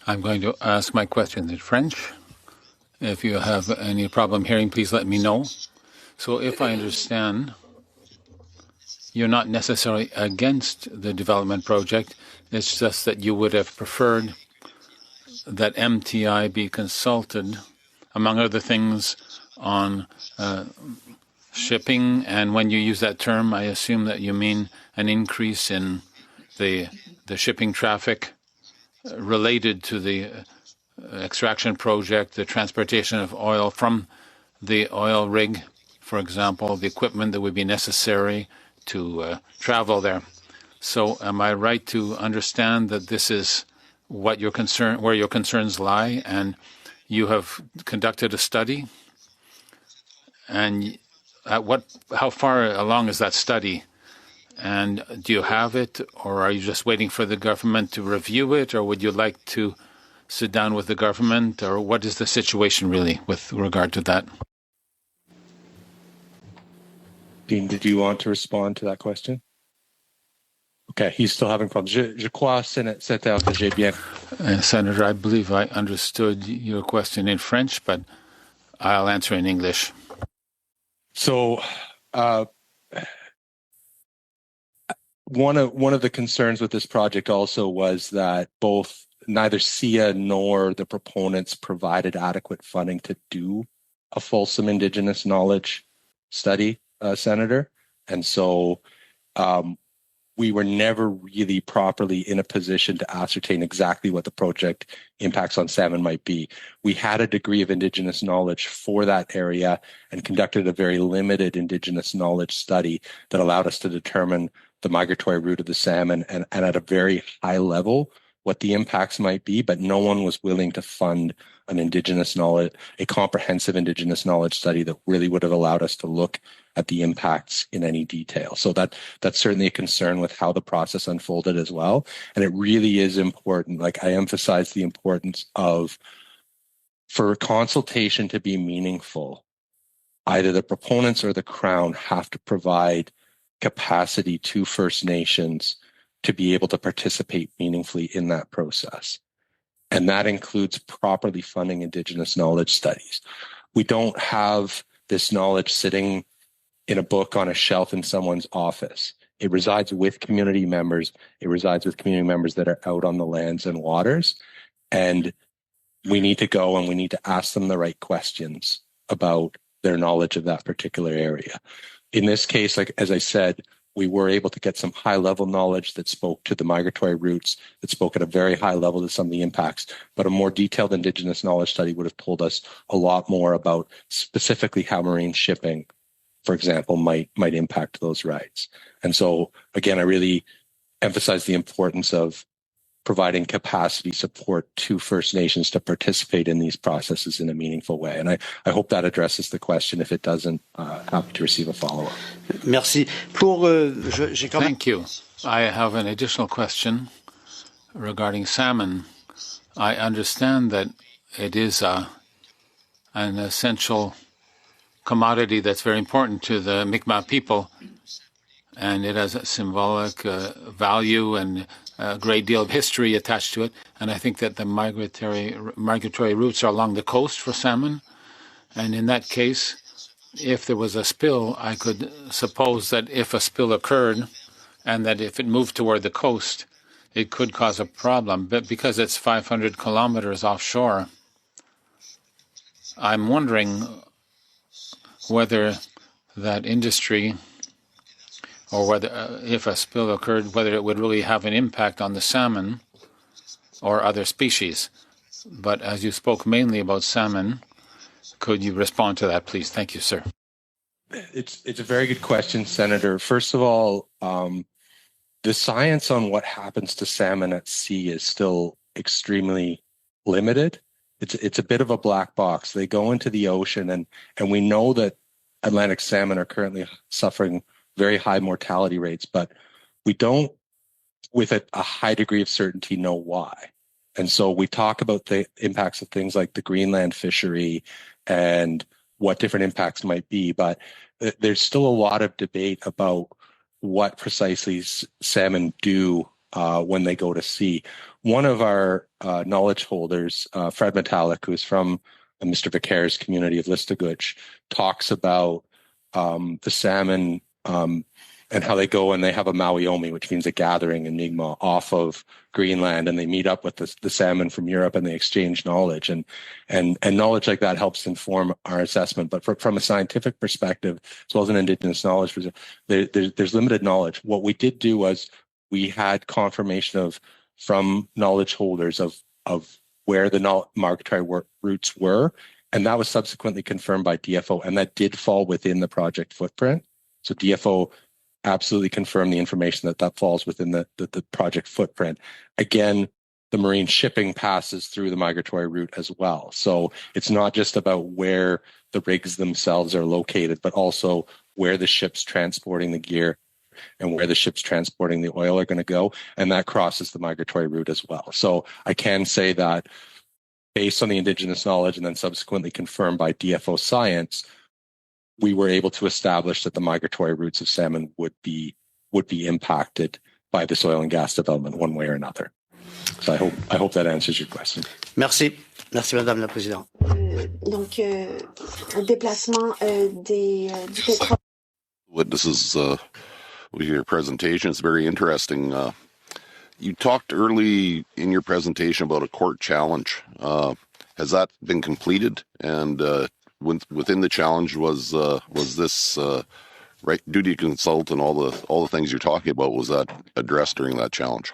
I'm going to ask my question in French. If you have any problem hearing, please let me know. So if I understand, you're not necessarily against the development project. It's just that you would have preferred that MTI be consulted, among other things, on shipping. And when you use that term, I assume that you mean an increase in the shipping traffic related to the extraction project, the transportation of oil from the oil rig, for example, the equipment that would be necessary to travel there. So am I right to understand that this is what your concern, where your concerns lie, and you have conducted a study? And how far along is that study? And do you have it, or are you just waiting for the government to review it, or would you like to sit down with the government, or what is the situation really with regard to that? Dean, did you want to respond to that question? Okay, he's still having problems. Je crois, Senator, que j'ai bien. Senator, I believe I understood your question in French, but I'll answer in English. So, one of the concerns with this project also was that both neither SIA nor the proponents provided adequate funding to do a fulsome Indigenous knowledge study, Senator. And so we were never really properly in a position to ascertain exactly what the project impacts on salmon might be. We had a degree of Indigenous knowledge for that area and conducted a very limited Indigenous knowledge study that allowed us to determine the migratory route of the salmon and at a very high level what the impacts might be, but no one was willing to fund an Indigenous knowledge, a comprehensive Indigenous knowledge study that really would have allowed us to look at the impacts in any detail. So that's certainly a concern with how the process unfolded as well. And it really is important, like I emphasize the importance of, for consultation to be meaningful, either the proponents or the Crown have to provide capacity to First Nations to be able to participate meaningfully in that process. And that includes properly funding Indigenous knowledge studies. We don't have this knowledge sitting in a book on a shelf in someone's office. It resides with community members. It resides with community members that are out on the lands and waters. And we need to go and we need to ask them the right questions about their knowledge of that particular area. In this case, like as I said, we were able to get some high-level knowledge that spoke to the migratory routes, that spoke at a very high level to some of the impacts, but a more detailed Indigenous knowledge study would have told us a lot more about specifically how marine shipping, for example, might impact those rights. And so, again, I really emphasize the importance of providing capacity support to First Nations to participate in these processes in a meaningful way. And I hope that addresses the question. If it doesn't, happy to receive a follow-up. Merci. Thank you. I have an additional question regarding salmon. I understand that it is an essential commodity that's very important to the Mi'gmaw people, and it has a symbolic value and a great deal of history attached to it. And I think that the migratory routes are along the coast for salmon. And in that case, if there was a spill, I could suppose that if a spill occurred and that if it moved toward the coast, it could cause a problem. But because it's 500 kilometers offshore, I'm wondering whether that industry, or whether if a spill occurred, whether it would really have an impact on the salmon or other species. But as you spoke mainly about salmon, could you respond to that, please? Thank you, sir. It's a very good question, Senator. First of all, the science on what happens to salmon at sea is still extremely limited. it's a bit of a black box. They go into the ocean, and we know that Atlantic salmon are currently suffering very high mortality rates, but we don't, with a high degree of certainty, know why. And so we talk about the impacts of things like the Greenland fishery and what different impacts might be, but there's still a lot of debate about what precisely salmon do when they go to sea. One of our knowledge holders, Fred Metallic, who's from Mr. Vicare's community of Listaguch, talks about the salmon and how they go and they have a Maui-omi, which means a gathering in Mi'gmaw, off of Greenland, and they meet up with the salmon from Europe and they exchange knowledge, and knowledge like that helps inform our assessment. But from a scientific perspective, as well as an Indigenous knowledge, there's limited knowledge. What we did do was we had confirmation from knowledge holders of where the migratory routes were, and that was subsequently confirmed by DFO, and that did fall within the project footprint. So DFO absolutely confirmed the information that falls within the project footprint. Again, the marine shipping passes through the migratory route as well. So it's not just about where the rigs themselves are located, but also where the ships transporting the gear and where the ships transporting the oil are going to go. And that crosses the migratory route as well. So I can say that based on the Indigenous knowledge and then subsequently confirmed by DFO science, we were able to establish that the migratory routes of salmon would be impacted by this oil and gas development one way or another. So I hope that answers your question. Merci. Merci, Madame la Présidente. Donc, déplacement du pétrole. Witnesses with your presentation. It's very interesting. You talked early in your presentation about a court challenge. Has that been completed? And within the challenge was this right duty to consult and all the things you're talking about, was that addressed during that challenge?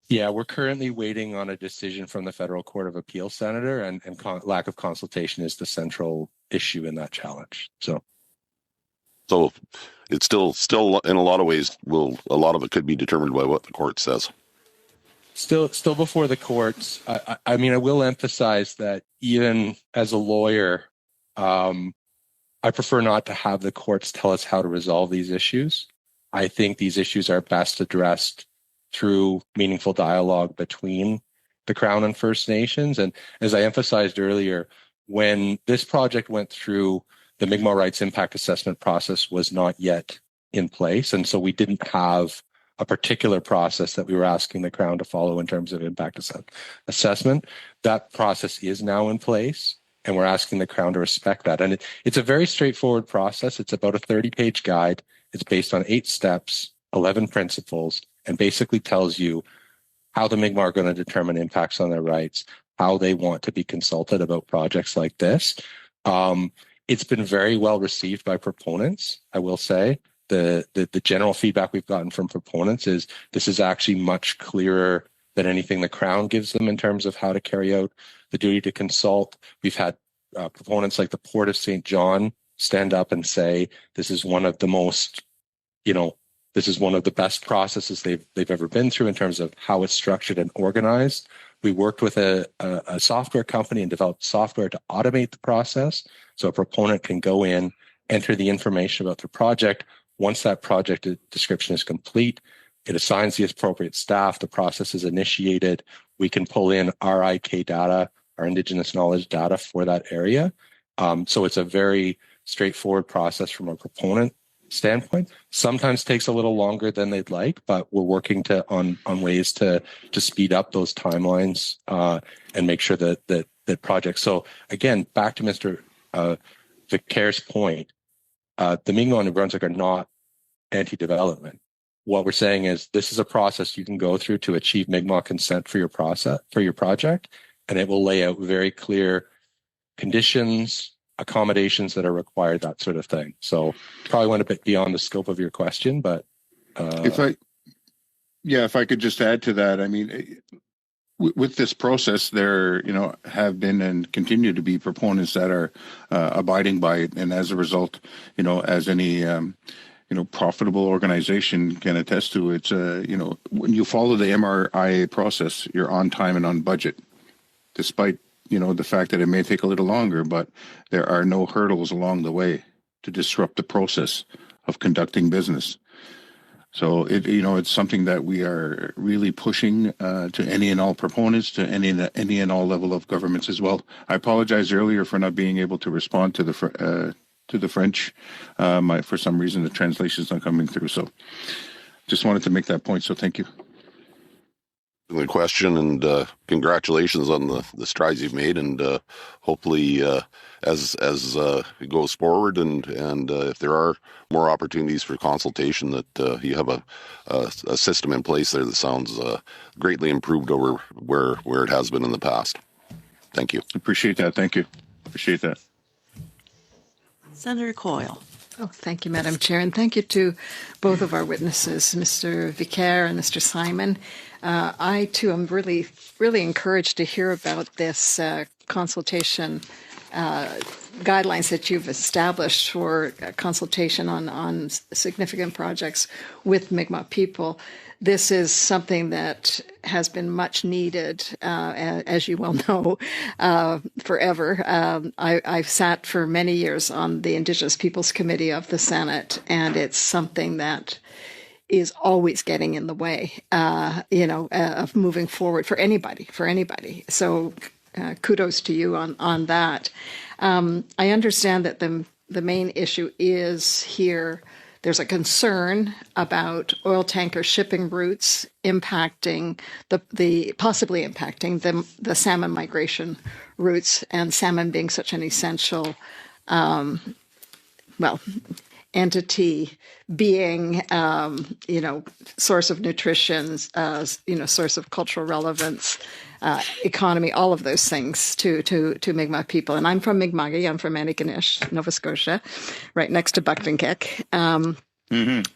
Yeah, we're currently waiting on a decision from the Federal Court of Appeal, Senator, and lack of consultation is the central issue in that challenge. So it's still in a lot of ways, a lot of it could be determined by what the court says. Still before the courts. I mean, I will emphasize that even as a lawyer, I prefer not to have the courts tell us how to resolve these issues. I think these issues are best addressed through meaningful dialogue between the Crown and First Nations. And as I emphasized earlier, when this project went through, the Mi'gmaw Rights Impact Assessment process was not yet in place. And so we didn't have a particular process that we were asking the Crown to follow in terms of impact assessment. That process is now in place, and we're asking the Crown to respect that. And it's a very straightforward process. It's about a 30-page guide. It's based on 8 steps, 11 principles, and basically tells you how the Mi'gmaw are going to determine impacts on their rights, how they want to be consulted about projects like this. It's been very well received by proponents, I will say. The general feedback we've gotten from proponents is this is actually much clearer than anything the Crown gives them in terms of how to carry out the duty to consult. We've had proponents like the Port of St. John stand up and say this is one of the most, this is one of the best processes they've ever been through in terms of how it's structured and organized. We worked with a software company and developed software to automate the process so a proponent can go in, enter the information about their project. Once that project description is complete, it assigns the appropriate staff, the process is initiated, we can pull in our IK data, our Indigenous knowledge data for that area. So it's a very straightforward process from a proponent standpoint. Sometimes takes a little longer than they'd like, but we're working on ways to speed up those timelines and make sure that projects. So again, back to Mr. Vicare's point, the Mi'gmaw and New Brunswick are not anti-development. What we're saying is this is a process you can go through to achieve Mi'gmaw consent for your project, and it will lay out very clear conditions, accommodations that are required, that sort of thing. So probably went a bit beyond the scope of your question, but if I could just add to that, I mean, with this process, there have been and continue to be proponents that are abiding by it, and as a result, as any profitable organization can attest to, it's when you follow the MRIA process, you're on time and on budget, despite the fact that it may take a little longer, but there are no hurdles along the way to disrupt the process of conducting business. So it's something that we are really pushing to any and all proponents, to any and all level of governments as well. I apologize earlier for not being able to respond to the French. For some reason, the translation is not coming through. So just wanted to make that point. So thank you. The question, and congratulations on the strides you've made, and hopefully as it goes forward, and if there are more opportunities for consultation, that you have a system in place there that sounds greatly improved over where it has been in the past. Thank you. Appreciate that. Thank you. Appreciate that. Senator Coyle. Oh, thank you, Madam Chair, and thank you to both of our witnesses, Mr. Vicaire and Mr. Simon. I, too, am really, really encouraged to hear about this consultation guidelines that you've established for consultation on significant projects with Mi'gmaw people. This is something that has been much needed, as you well know, forever. I've sat for many years on the Indigenous Peoples Committee of the Senate, and it's something that is always getting in the way, of moving forward for anybody. So kudos to you on that. I understand that the main issue is here. There's a concern about oil tanker shipping routes impacting possibly impacting the salmon migration routes, and salmon being such an essential, entity, being source of nutrition, source of cultural relevance, economy, all of those things to Mi'gmaw people. And I'm from Mi'gmawe'l. I'm from Antigonish, Nova Scotia, right next to Bucktinkek.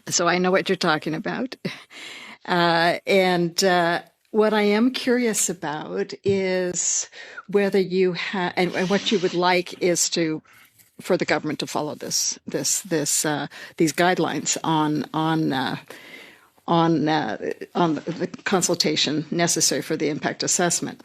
So I know what you're talking about. And what I am curious about is whether you have, and what you would like is for the government to follow these guidelines on the consultation necessary for the impact assessment.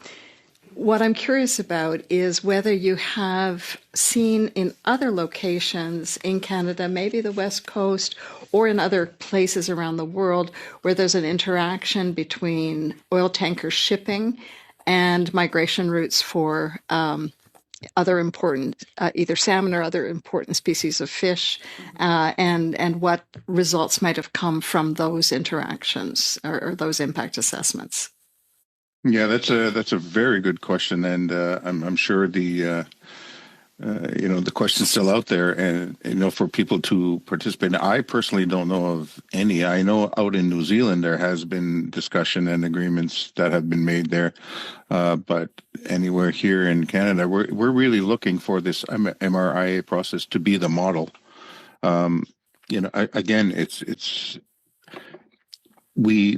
What I'm curious about is whether you have seen in other locations in Canada, maybe the West Coast, or in other places around the world, where there's an interaction between oil tanker shipping and migration routes for other important, either salmon or other important species of fish, and what results might have come from those interactions or those impact assessments. Yeah, that's a very good question, and I'm sure the question's still out there, and for people to participate. I personally don't know of any. I know out in New Zealand there has been discussion and agreements that have been made there, but anywhere here in Canada, we're really looking for this MRIA process to be the model. Again, it's. We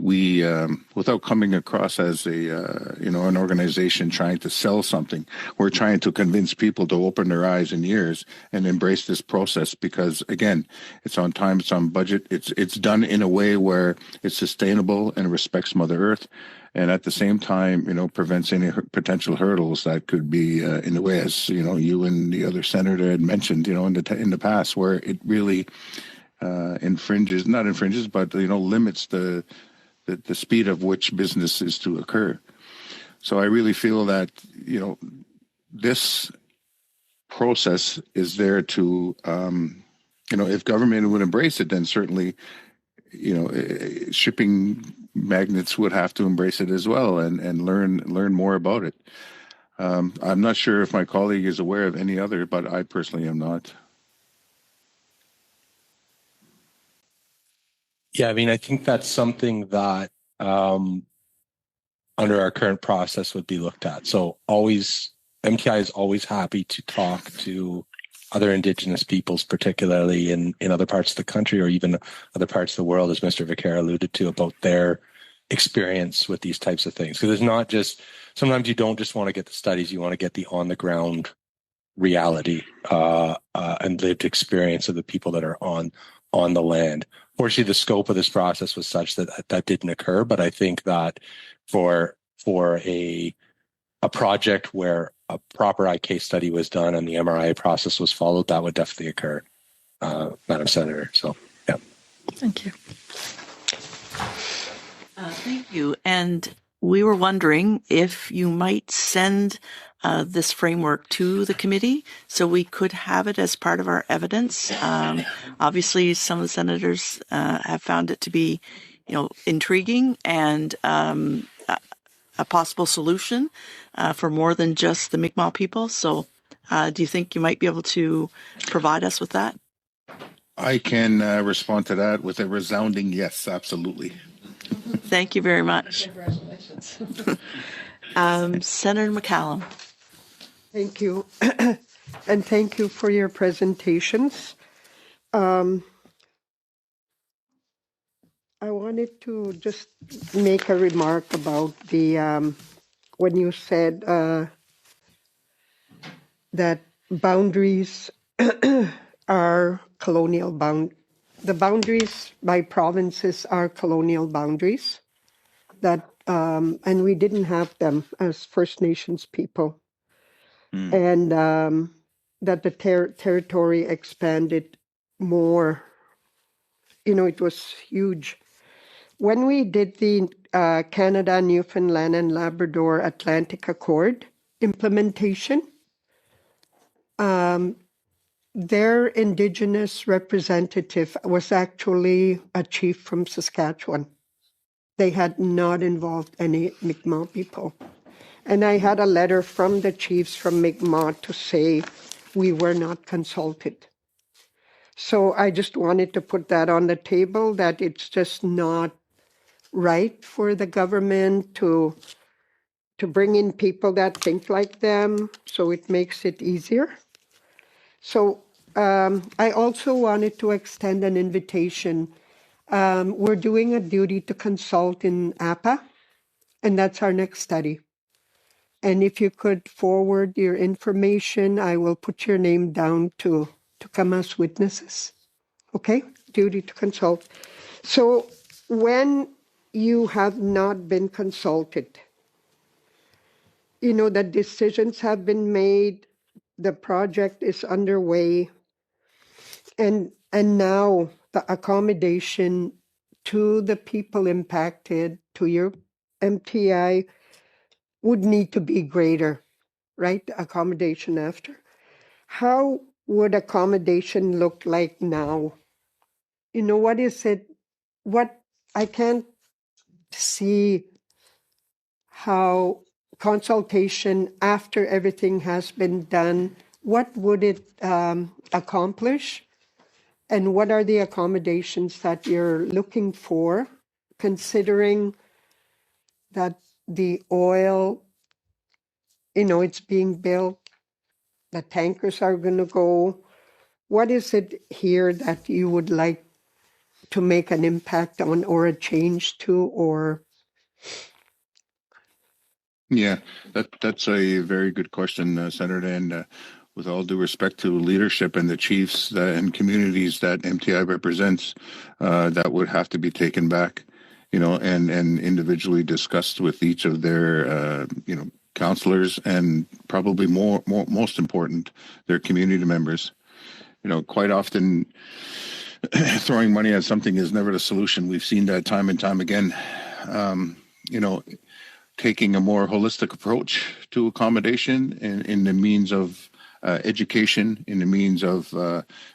without coming across as an organization trying to sell something, we're trying to convince people to open their eyes and ears and embrace this process, because again, it's on time, it's on budget, it's done in a way where it's sustainable and respects Mother Earth, and at the same time, prevents any potential hurdles that could be in the way, as you and the other senator had mentioned, in the past, where it really limits the speed of which business is to occur. So I really feel that this process is there to if government would embrace it, then certainly shipping magnates would have to embrace it as well and learn more about it. I'm not sure if my colleague is aware of any other, but I personally am not. Yeah, I think that's something that under our current process would be looked at. So MTI is always happy to talk to other Indigenous peoples, particularly in other parts of the country or even other parts of the world, as Mr. Vicaire alluded to, about their experience with these types of things. Because it's not just, sometimes you don't just want to get the studies, you want to get the on-the-ground reality and lived experience of the people that are on the land. Fortunately, the scope of this process was such that didn't occur. But I think that for a project where a proper case study was done and the MRI process was followed, that would definitely occur, Madam Senator. So, yeah. Thank you. Thank you. And we were wondering if you might send this framework to the committee so we could have it as part of our evidence. Obviously, some of the senators have found it to be, intriguing and a possible solution for more than just the Mi'gmaw people. So do you think you might be able to provide us with that? I can respond to that with a resounding yes, absolutely. Thank you very much. Congratulations. Senator McCallum. Thank you. And thank you for your presentations. I wanted to just make a remark about the when you said that boundaries are colonial the boundaries by provinces are colonial boundaries that and we didn't have them as First Nations people. And that the territory expanded more. It was huge. When we did the Canada, Newfoundland and Labrador Atlantic Accord implementation, their Indigenous representative was actually a chief from Saskatchewan. They had not involved any Mi'gmaw people. And I had a letter from the chiefs from Mi'gmaw to say we were not consulted. So I just wanted to put that on the table, that it's just not right for the government to bring in people that think like them, so it makes it easier. So I also wanted to extend an invitation. We're doing a duty to consult in APA, and that's our next study. And if you could forward your information, I will put your name down to come as witnesses. Okay? Duty to consult. So when you have not been consulted, the decisions have been made, the project is underway, and now the accommodation to the people impacted, to your MTI, would need to be greater, right? The accommodation after. How would accommodation look like now? What is it? What I can't see how consultation after everything has been done, what would it accomplish? And what are the accommodations that you're looking for, considering that the oil, it's being built, the tankers are going to go. What is it here that you would like to make an impact on or a change to, or? Yeah, that's a very good question, Senator. And with all due respect to leadership and the chiefs and communities that MTI represents, that would have to be taken back, and individually discussed with each of their, counselors, and probably most important, their community members. Quite often throwing money at something is never the solution. We've seen that time and time again. Taking a more holistic approach to accommodation in the means of education, in the means of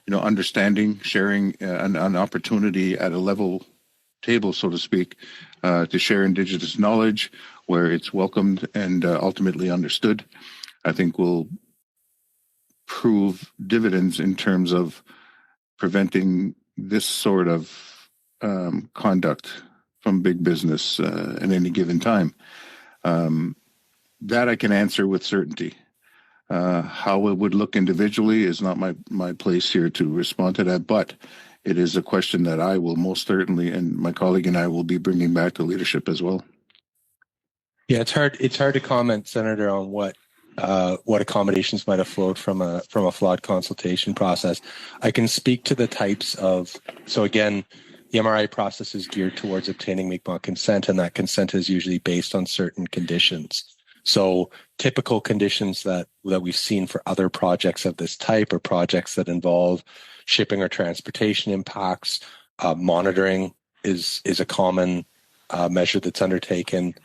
understanding, sharing an opportunity at a level table, so to speak, to share Indigenous knowledge where it's welcomed and ultimately understood, I think will prove dividends in terms of preventing this sort of conduct from big business at any given time. That I can answer with certainty. How it would look individually is not my place here to respond to that, but it is a question that I will most certainly, and my colleague and I will be bringing back to leadership as well. Yeah, it's hard to comment, Senator, on what accommodations might have flowed from a flawed consultation process. I can speak to the types of, so again, the MRI process is geared towards obtaining Mi'gmaw consent, and that consent is usually based on certain conditions. So typical conditions that we've seen for other projects of this type or projects that involve shipping or transportation impacts, monitoring is a common measure that's undertaken.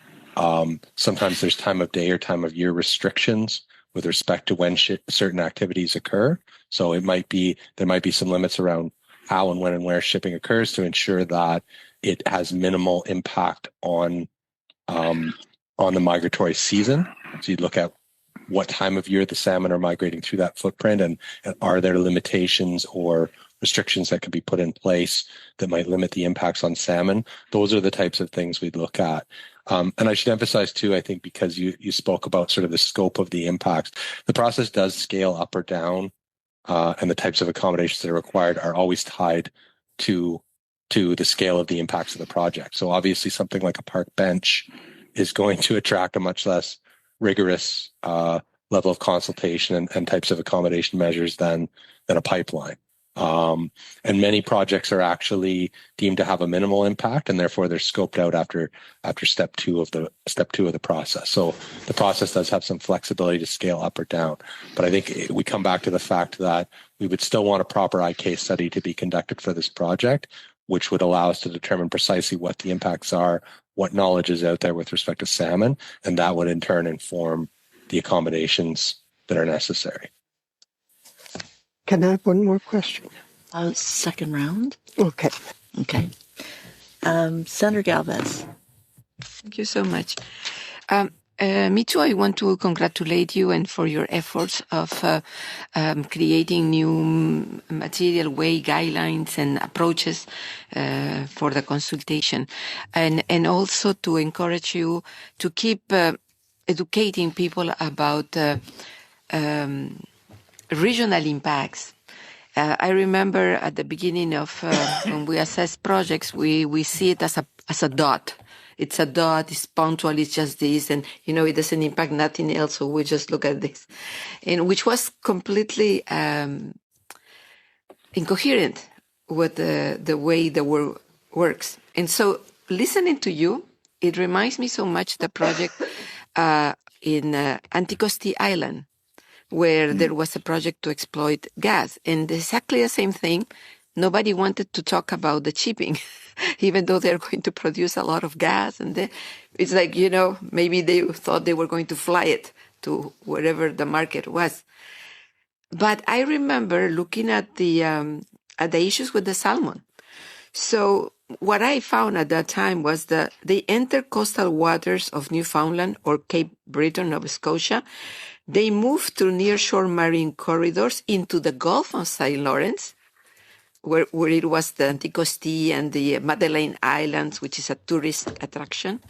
Sometimes there's time of day or time of year restrictions with respect to when certain activities occur. So there might be some limits around how and when and where shipping occurs to ensure that it has minimal impact on the migratory season. So you look at what time of year the salmon are migrating through that footprint, and are there limitations or restrictions that could be put in place that might limit the impacts on salmon. Those are the types of things we'd look at. And I should emphasize too, I think, because you spoke about sort of the scope of the impacts, the process does scale up or down, and the types of accommodations that are required are always tied to the scale of the impacts of the project. So obviously something like a park bench is going to attract a much less rigorous level of consultation and types of accommodation measures than a pipeline. And many projects are actually deemed to have a minimal impact, and therefore they're scoped out after step two of the process. So the process does have some flexibility to scale up or down. But I think we come back to the fact that we would still want a proper IK study to be conducted for this project, which would allow us to determine precisely what the impacts are, what knowledge is out there with respect to salmon, and that would in turn inform the accommodations that are necessary. Can I have one more question? Second round. Okay. Senator Galvez. Thank you so much. Me too, I want to congratulate you and for your efforts of creating new material way guidelines and approaches for the consultation, and also to encourage you to keep educating people about regional impacts. I remember at the beginning of when we assess projects, we see it as a dot. It's a dot, it's punctual, it's just this, and it doesn't impact nothing else, so we just look at this. And which was completely incoherent with the way the world works. And so listening to you, it reminds me so much the project in Anticosti Island, where there was a project to exploit gas. And exactly the same thing, nobody wanted to talk about the shipping, even though they're going to produce a lot of gas. And it's like, maybe they thought they were going to fly it to wherever the market was. But I remember looking at the issues with the salmon. So what I found at that time was that the intercoastal waters of Newfoundland or Cape Breton, Nova Scotia, they moved through nearshore marine corridors into the Gulf of St. Lawrence, where it was the Anticosti and the Madeleine Islands, which is a tourist attraction.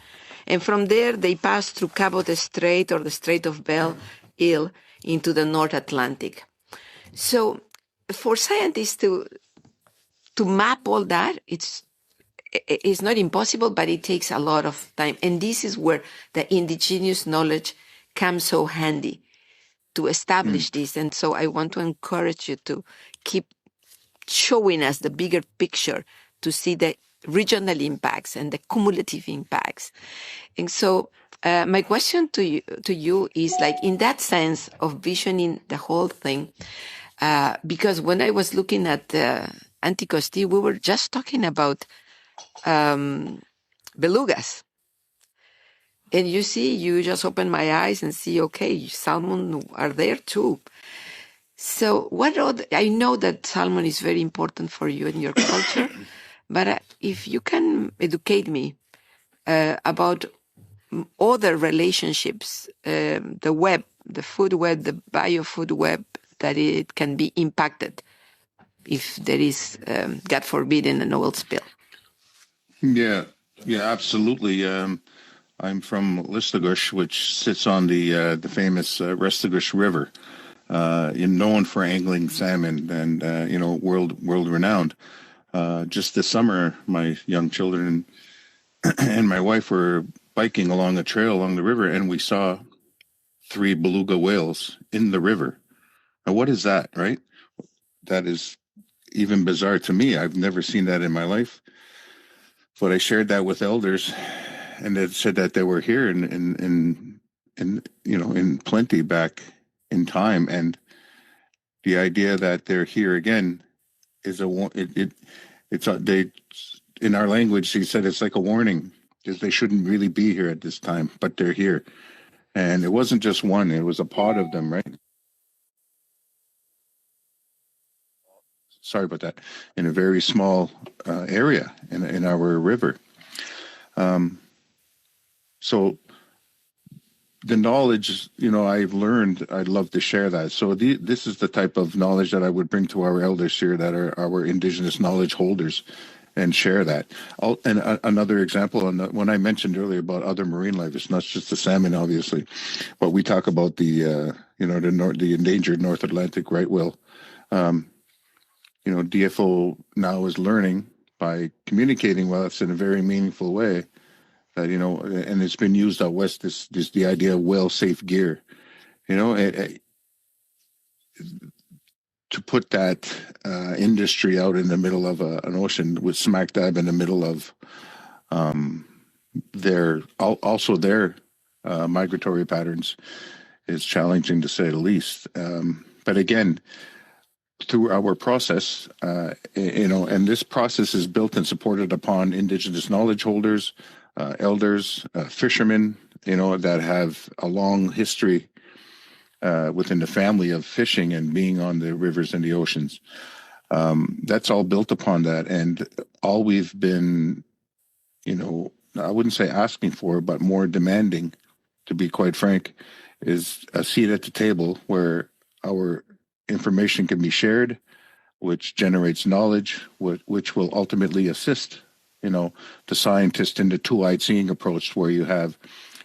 And from there, they passed through Cabo de Strait or the Strait of Belle Isle into the North Atlantic. So for scientists to map all that, it's not impossible, but it takes a lot of time. And this is where the indigenous knowledge comes so handy to establish this. And so I want to encourage you to keep showing us the bigger picture to see the regional impacts and the cumulative impacts. And so my question to you is like, in that sense of visioning the whole thing, because when I was looking at Anticosti, we were just talking about belugas. And you just open my eyes and see, okay, salmon are there too. So I know that salmon is very important for you and your culture, but if you can educate me about other relationships, the web, the food web, the biofood web, that it can be impacted if there is, God forbid, an oil spill. Yeah, absolutely. I'm from Listugush, which sits on the famous Restigouche River, known for angling salmon and world renowned. Just this summer, my young children and my wife were biking along a trail along the river, and we saw 3 beluga whales in the river. Now, what is that, right? That is even bizarre to me. I've never seen that in my life. But I shared that with elders, and they said that they were here in in plenty back in time, and the idea that they're here again is they in our language. He said it's like a warning because they shouldn't really be here at this time, but they're here, and it wasn't just one; it was a pod of them, right? Sorry about that. In a very small area in our river. So the knowledge, I've learned, I'd love to share that. So this is the type of knowledge that I would bring to our elders here that are our Indigenous knowledge holders and share that. Another example, when I mentioned earlier about other marine life, it's not just the salmon, obviously, but we talk about the endangered North Atlantic right whale. DFO now is learning by communicating with us in a very meaningful way that, and it's been used out west, this the idea of whale safe gear, to put that industry out in the middle of an ocean with smack dab in the middle of their migratory patterns is challenging to say the least. But again, through our process, and this process is built and supported upon Indigenous knowledge holders, elders, fishermen, that have a long history within the family of fishing and being on the rivers and the oceans. That's all built upon that. And all we've been, I wouldn't say asking for, but more demanding, to be quite frank, is a seat at the table where our information can be shared, which generates knowledge, which will ultimately assist, the scientist in the two-eyed seeing approach, where you have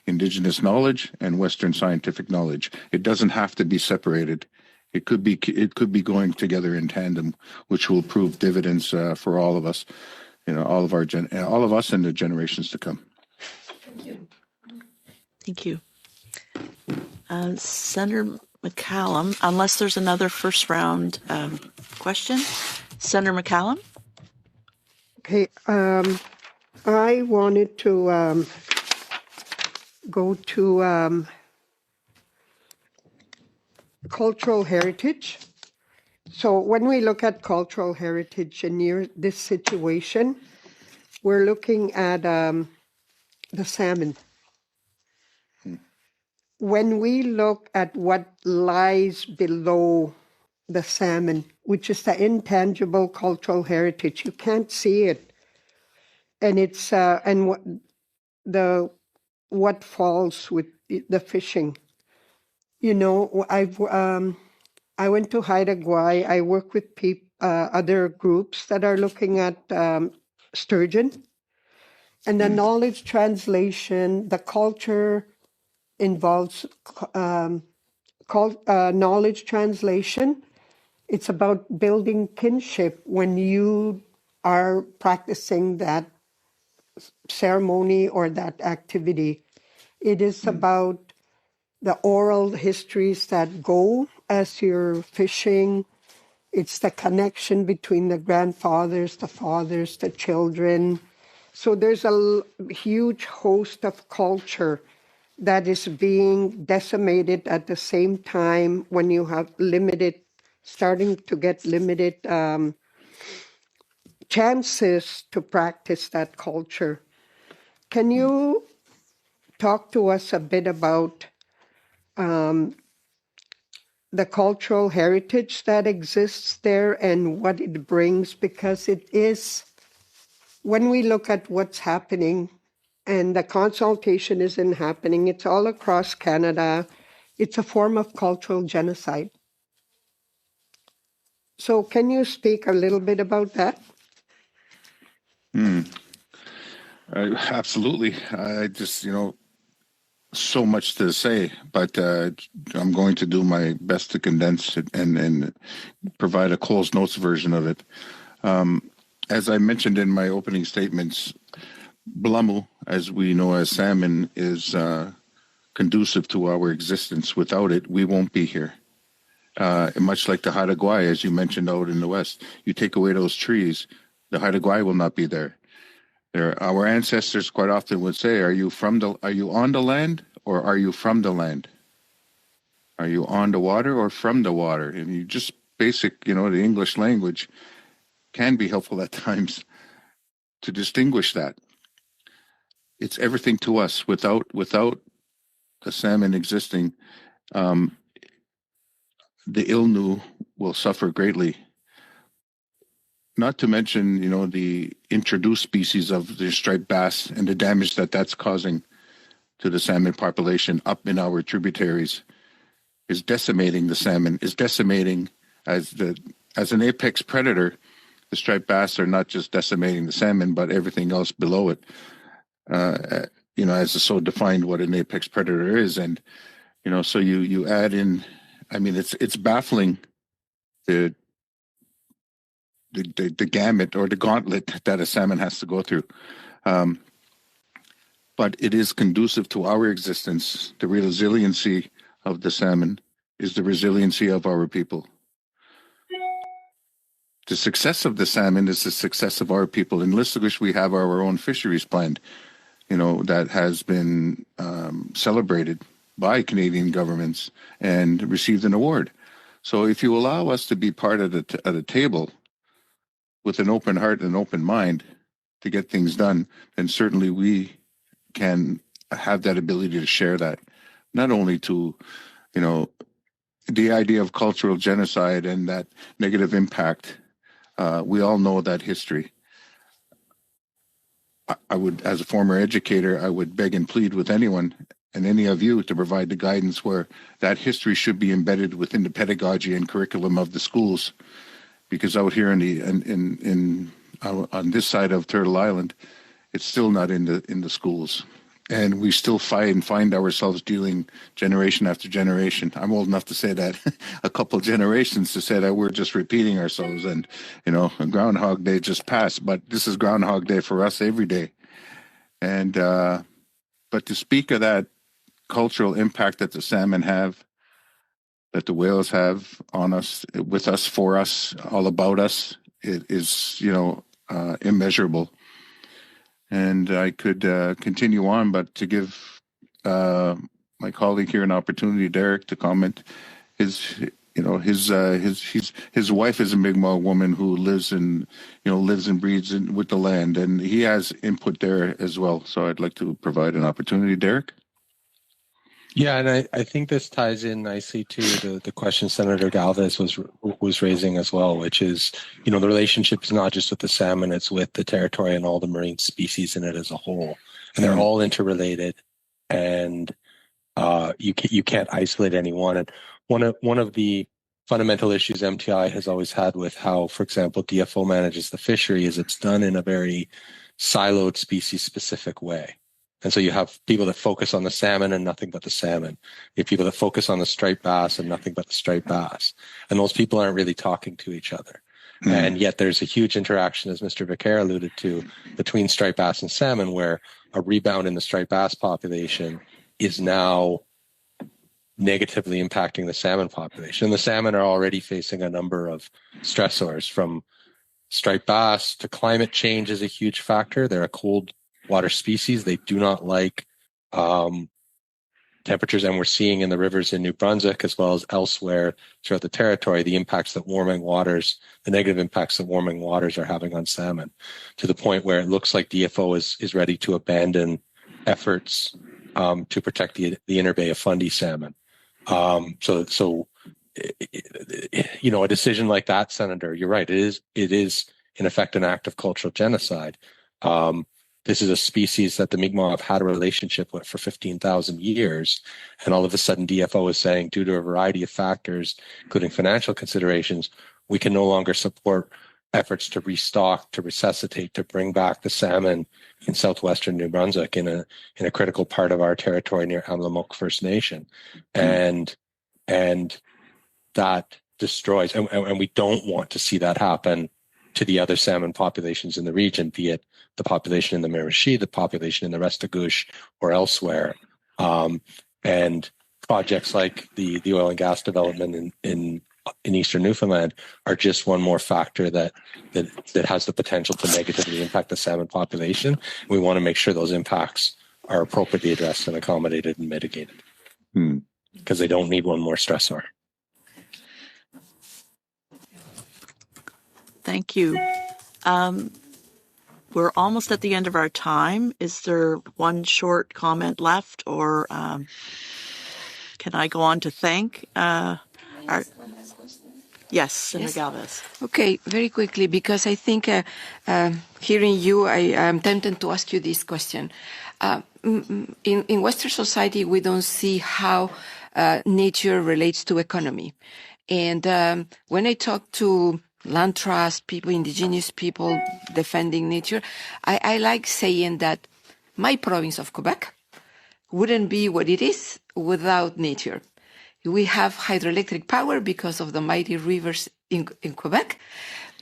Indigenous knowledge and Western scientific knowledge. It doesn't have to be separated. It could be going together in tandem, which will prove dividends for all of us, all of us and the generations to come. Thank you. Senator McCallum, unless there's another first round question. Senator McCallum? Okay, I wanted to go to cultural heritage. So when we look at cultural heritage in this situation, we're looking at the salmon. When we look at what lies below the salmon, which is the intangible cultural heritage, you can't see it, and it's what falls with the fishing. I went to Haida Gwaii. I work with other groups that are looking at sturgeon, and the knowledge translation, the culture involves knowledge translation. It's about building kinship when you are practicing that ceremony or that activity. It is about the oral histories that go as you're fishing. It's the connection between the grandfathers, the fathers, the children. So there's a huge host of culture that is being decimated at the same time when you have starting to get limited chances to practice that culture. Can you talk to us a bit about the cultural heritage that exists there and what it brings? Because it is, when we look at what's happening, and the consultation isn't happening, it's all across Canada, it's a form of cultural genocide. So can you speak a little bit about that? Absolutely. I just, so much to say, but I'm going to do my best to condense it and provide a closed notes version of it. As I mentioned in my opening statements, Blamu, as we know as salmon, is conducive to our existence. Without it, we won't be here. Much like the Haida Gwaii, as you mentioned out in the West, you take away those trees, the Haida Gwaii will not be there. Our ancestors quite often would say, "Are you on the land or are you from the land? Are you on the water or from the water? And you just basic, the English language can be helpful at times to distinguish that. It's everything to us. Without the salmon existing, the Ilnu will suffer greatly. Not to mention, the introduced species of the striped bass and the damage that that's causing to the salmon population up in our tributaries is decimating the salmon, is decimating as an apex predator. The striped bass are not just decimating the salmon, but everything else below it. As is so defined what an apex predator is, and so you add in. I mean, it's baffling the gamut or the gauntlet that a salmon has to go through. But it is conducive to our existence. The resiliency of the salmon is the resiliency of our people. The success of the salmon is the success of our people. In Listugush, we have our own fisheries plan, that has been celebrated by Canadian governments and received an award. So if you allow us to be part of the table with an open heart and an open mind to get things done, then certainly we can have that ability to share that. Not only to, the idea of cultural genocide and that negative impact. We all know that history. I would, as a former educator, I would beg and plead with anyone and any of you to provide the guidance where that history should be embedded within the pedagogy and curriculum of the schools. Because out here on this side of Turtle Island, it's still not in the schools. And we still find ourselves dealing generation after generation. I'm old enough to say that a couple generations to say that we're just repeating ourselves, and Groundhog Day just passed, but this is Groundhog Day for us every day. And but to speak of that cultural impact that the salmon have, that the whales have on us, with us, for us, all about us, it is immeasurable. And I could continue on, but to give my colleague here an opportunity, Derek, to comment. His wife is a Mi'gmaw woman who lives and breeds with the land, and he has input there as well. So I'd like to provide an opportunity, Derek. Yeah, and I think this ties in nicely to the question Senator Galvez was raising as well, which is, the relationship is not just with the salmon, it's with the territory and all the marine species in it as a whole. And they're all interrelated, and you can't isolate any one. And one of the fundamental issues MTI has always had with how, for example, DFO manages the fishery is it's done in a very siloed, species-specific way. And so you have people that focus on the salmon and nothing but the salmon. You have people that focus on the striped bass and nothing but the striped bass. And those people aren't really talking to each other. Mm-hmm. And yet there's a huge interaction, as Mr. Vicaire alluded to, between striped bass and salmon, where a rebound in the striped bass population is now negatively impacting the salmon population. And the salmon are already facing a number of stressors, from striped bass to climate change is a huge factor. They're a cold water species. They do not like temperatures, and we're seeing in the rivers in New Brunswick as well as elsewhere throughout the territory the impacts that warming waters, the negative impacts that warming waters are having on salmon, to the point where it looks like DFO is ready to abandon efforts to protect the inner bay of Fundy salmon. So a decision like that, Senator, you're right. It is in effect an act of cultural genocide. This is a species that the Mi'gmaw have had a relationship with for 15,000 years. And all of a sudden DFO is saying, due to a variety of factors, including financial considerations, we can no longer support efforts to restock, to resuscitate, to bring back the salmon in southwestern New Brunswick in a critical part of our territory near Amlamok First Nation. And that destroys, and we don't want to see that happen to the other salmon populations in the region, be it the population in the Miramichi, the population in the Restigouche, or elsewhere. And projects like the oil and gas development in eastern Newfoundland are just one more factor that has the potential to negatively impact the salmon population. We want to make sure those impacts are appropriately addressed and accommodated and mitigated. Because they don't need one more stressor. Thank you. We're almost at the end of our time. Is there one short comment left, or can I go on to thank our... Yes, Senator Galvez. Okay, very quickly, because I think hearing you, I am tempted to ask you this question. In Western society, we don't see how nature relates to economy. And when I talk to land trust people, indigenous people defending nature, I like saying that my province of Quebec wouldn't be what it is without nature. We have hydroelectric power because of the mighty rivers in Quebec.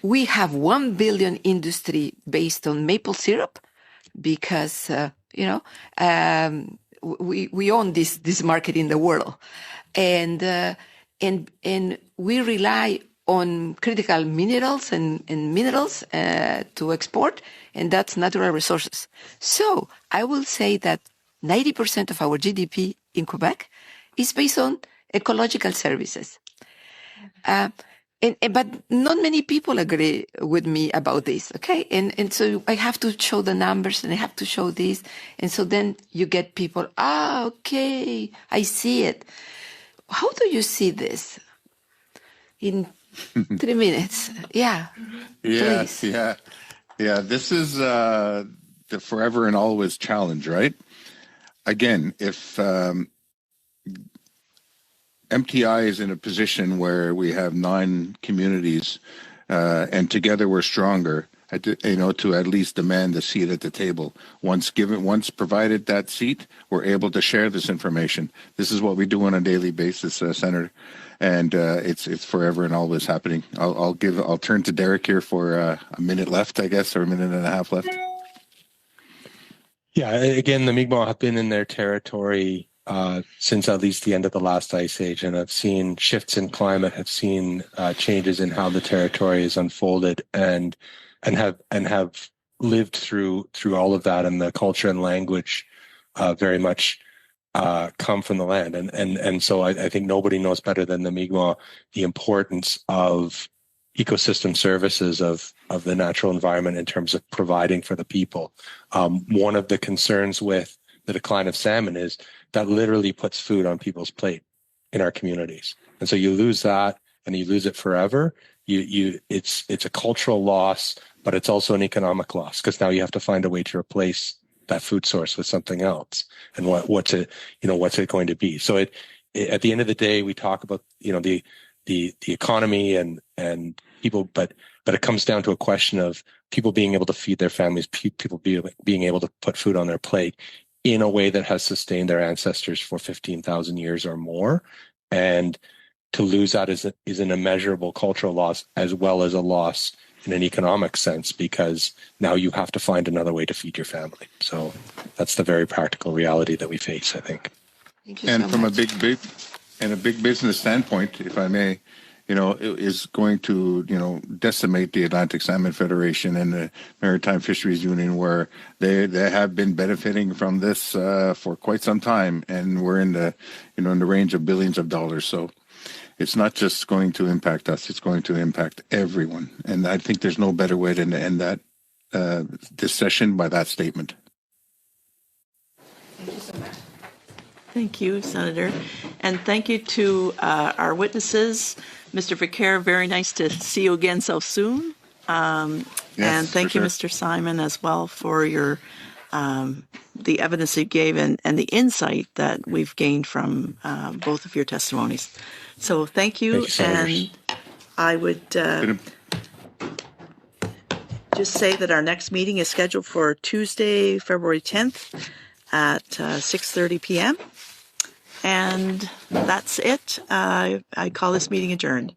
We have 1 billion industry based on maple syrup because, we own this market in the world. And we rely on critical minerals and minerals to export, and that's natural resources. So I will say that 90% of our GDP in Quebec is based on ecological services. But not many people agree with me about this, okay? And so I have to show the numbers and I have to show this. And so then you get people, okay, I see it. How do you see this? In 3 minutes. Yeah. Yes, please. Yeah. This is the forever and always challenge, right? Again, if MTI is in a position where we have 9 communities, and together we're stronger, to at least demand a seat at the table. Once provided that seat, we're able to share this information. This is what we do on a daily basis, Senator, and it's forever and always happening. I'll turn to Derek here for a minute left, I guess, or a minute and a half left. Yeah, again, the Mi'gmaw have been in their territory since at least the end of the last ice age, and I've seen shifts in climate, have seen changes in how the territory is unfolded, and have lived through all of that, and the culture and language very much come from the land, and so I think nobody knows better than the Mi'gmaw the importance of ecosystem services of the natural environment in terms of providing for the people. One of the concerns with the decline of salmon is that literally puts food on people's plate in our communities. And so you lose that and you lose it forever. It's a cultural loss, but it's also an economic loss because now you have to find a way to replace that food source with something else. And what's it going to be? So at the end of the day, we talk about, the economy and people, but it comes down to a question of people being able to feed their families, people being able to put food on their plate in a way that has sustained their ancestors for 15,000 years or more. And to lose that is an immeasurable cultural loss as well as a loss in an economic sense, because now you have to find another way to feed your family. So that's the very practical reality that we face, I think. And from a big business standpoint, if I may, it is going to, decimate the Atlantic Salmon Federation and the Maritime Fisheries Union, where they have been benefiting from this for quite some time, and we're in the, in the range of billions of dollars. So it's not just going to impact us; it's going to impact everyone. And I think there's no better way to end that this session by that statement. Thank you so much. Thank you, Senator. And thank you to our witnesses. Mr. Vicaire, very nice to see you again so soon. Yes, and thank you, Mr. Simon, as well, for your the evidence you gave and the insight that we've gained from both of your testimonies. So thank you. And I would just say that our next meeting is scheduled for Tuesday, February 10th at 6:30 p.m. And that's it. I call this meeting adjourned.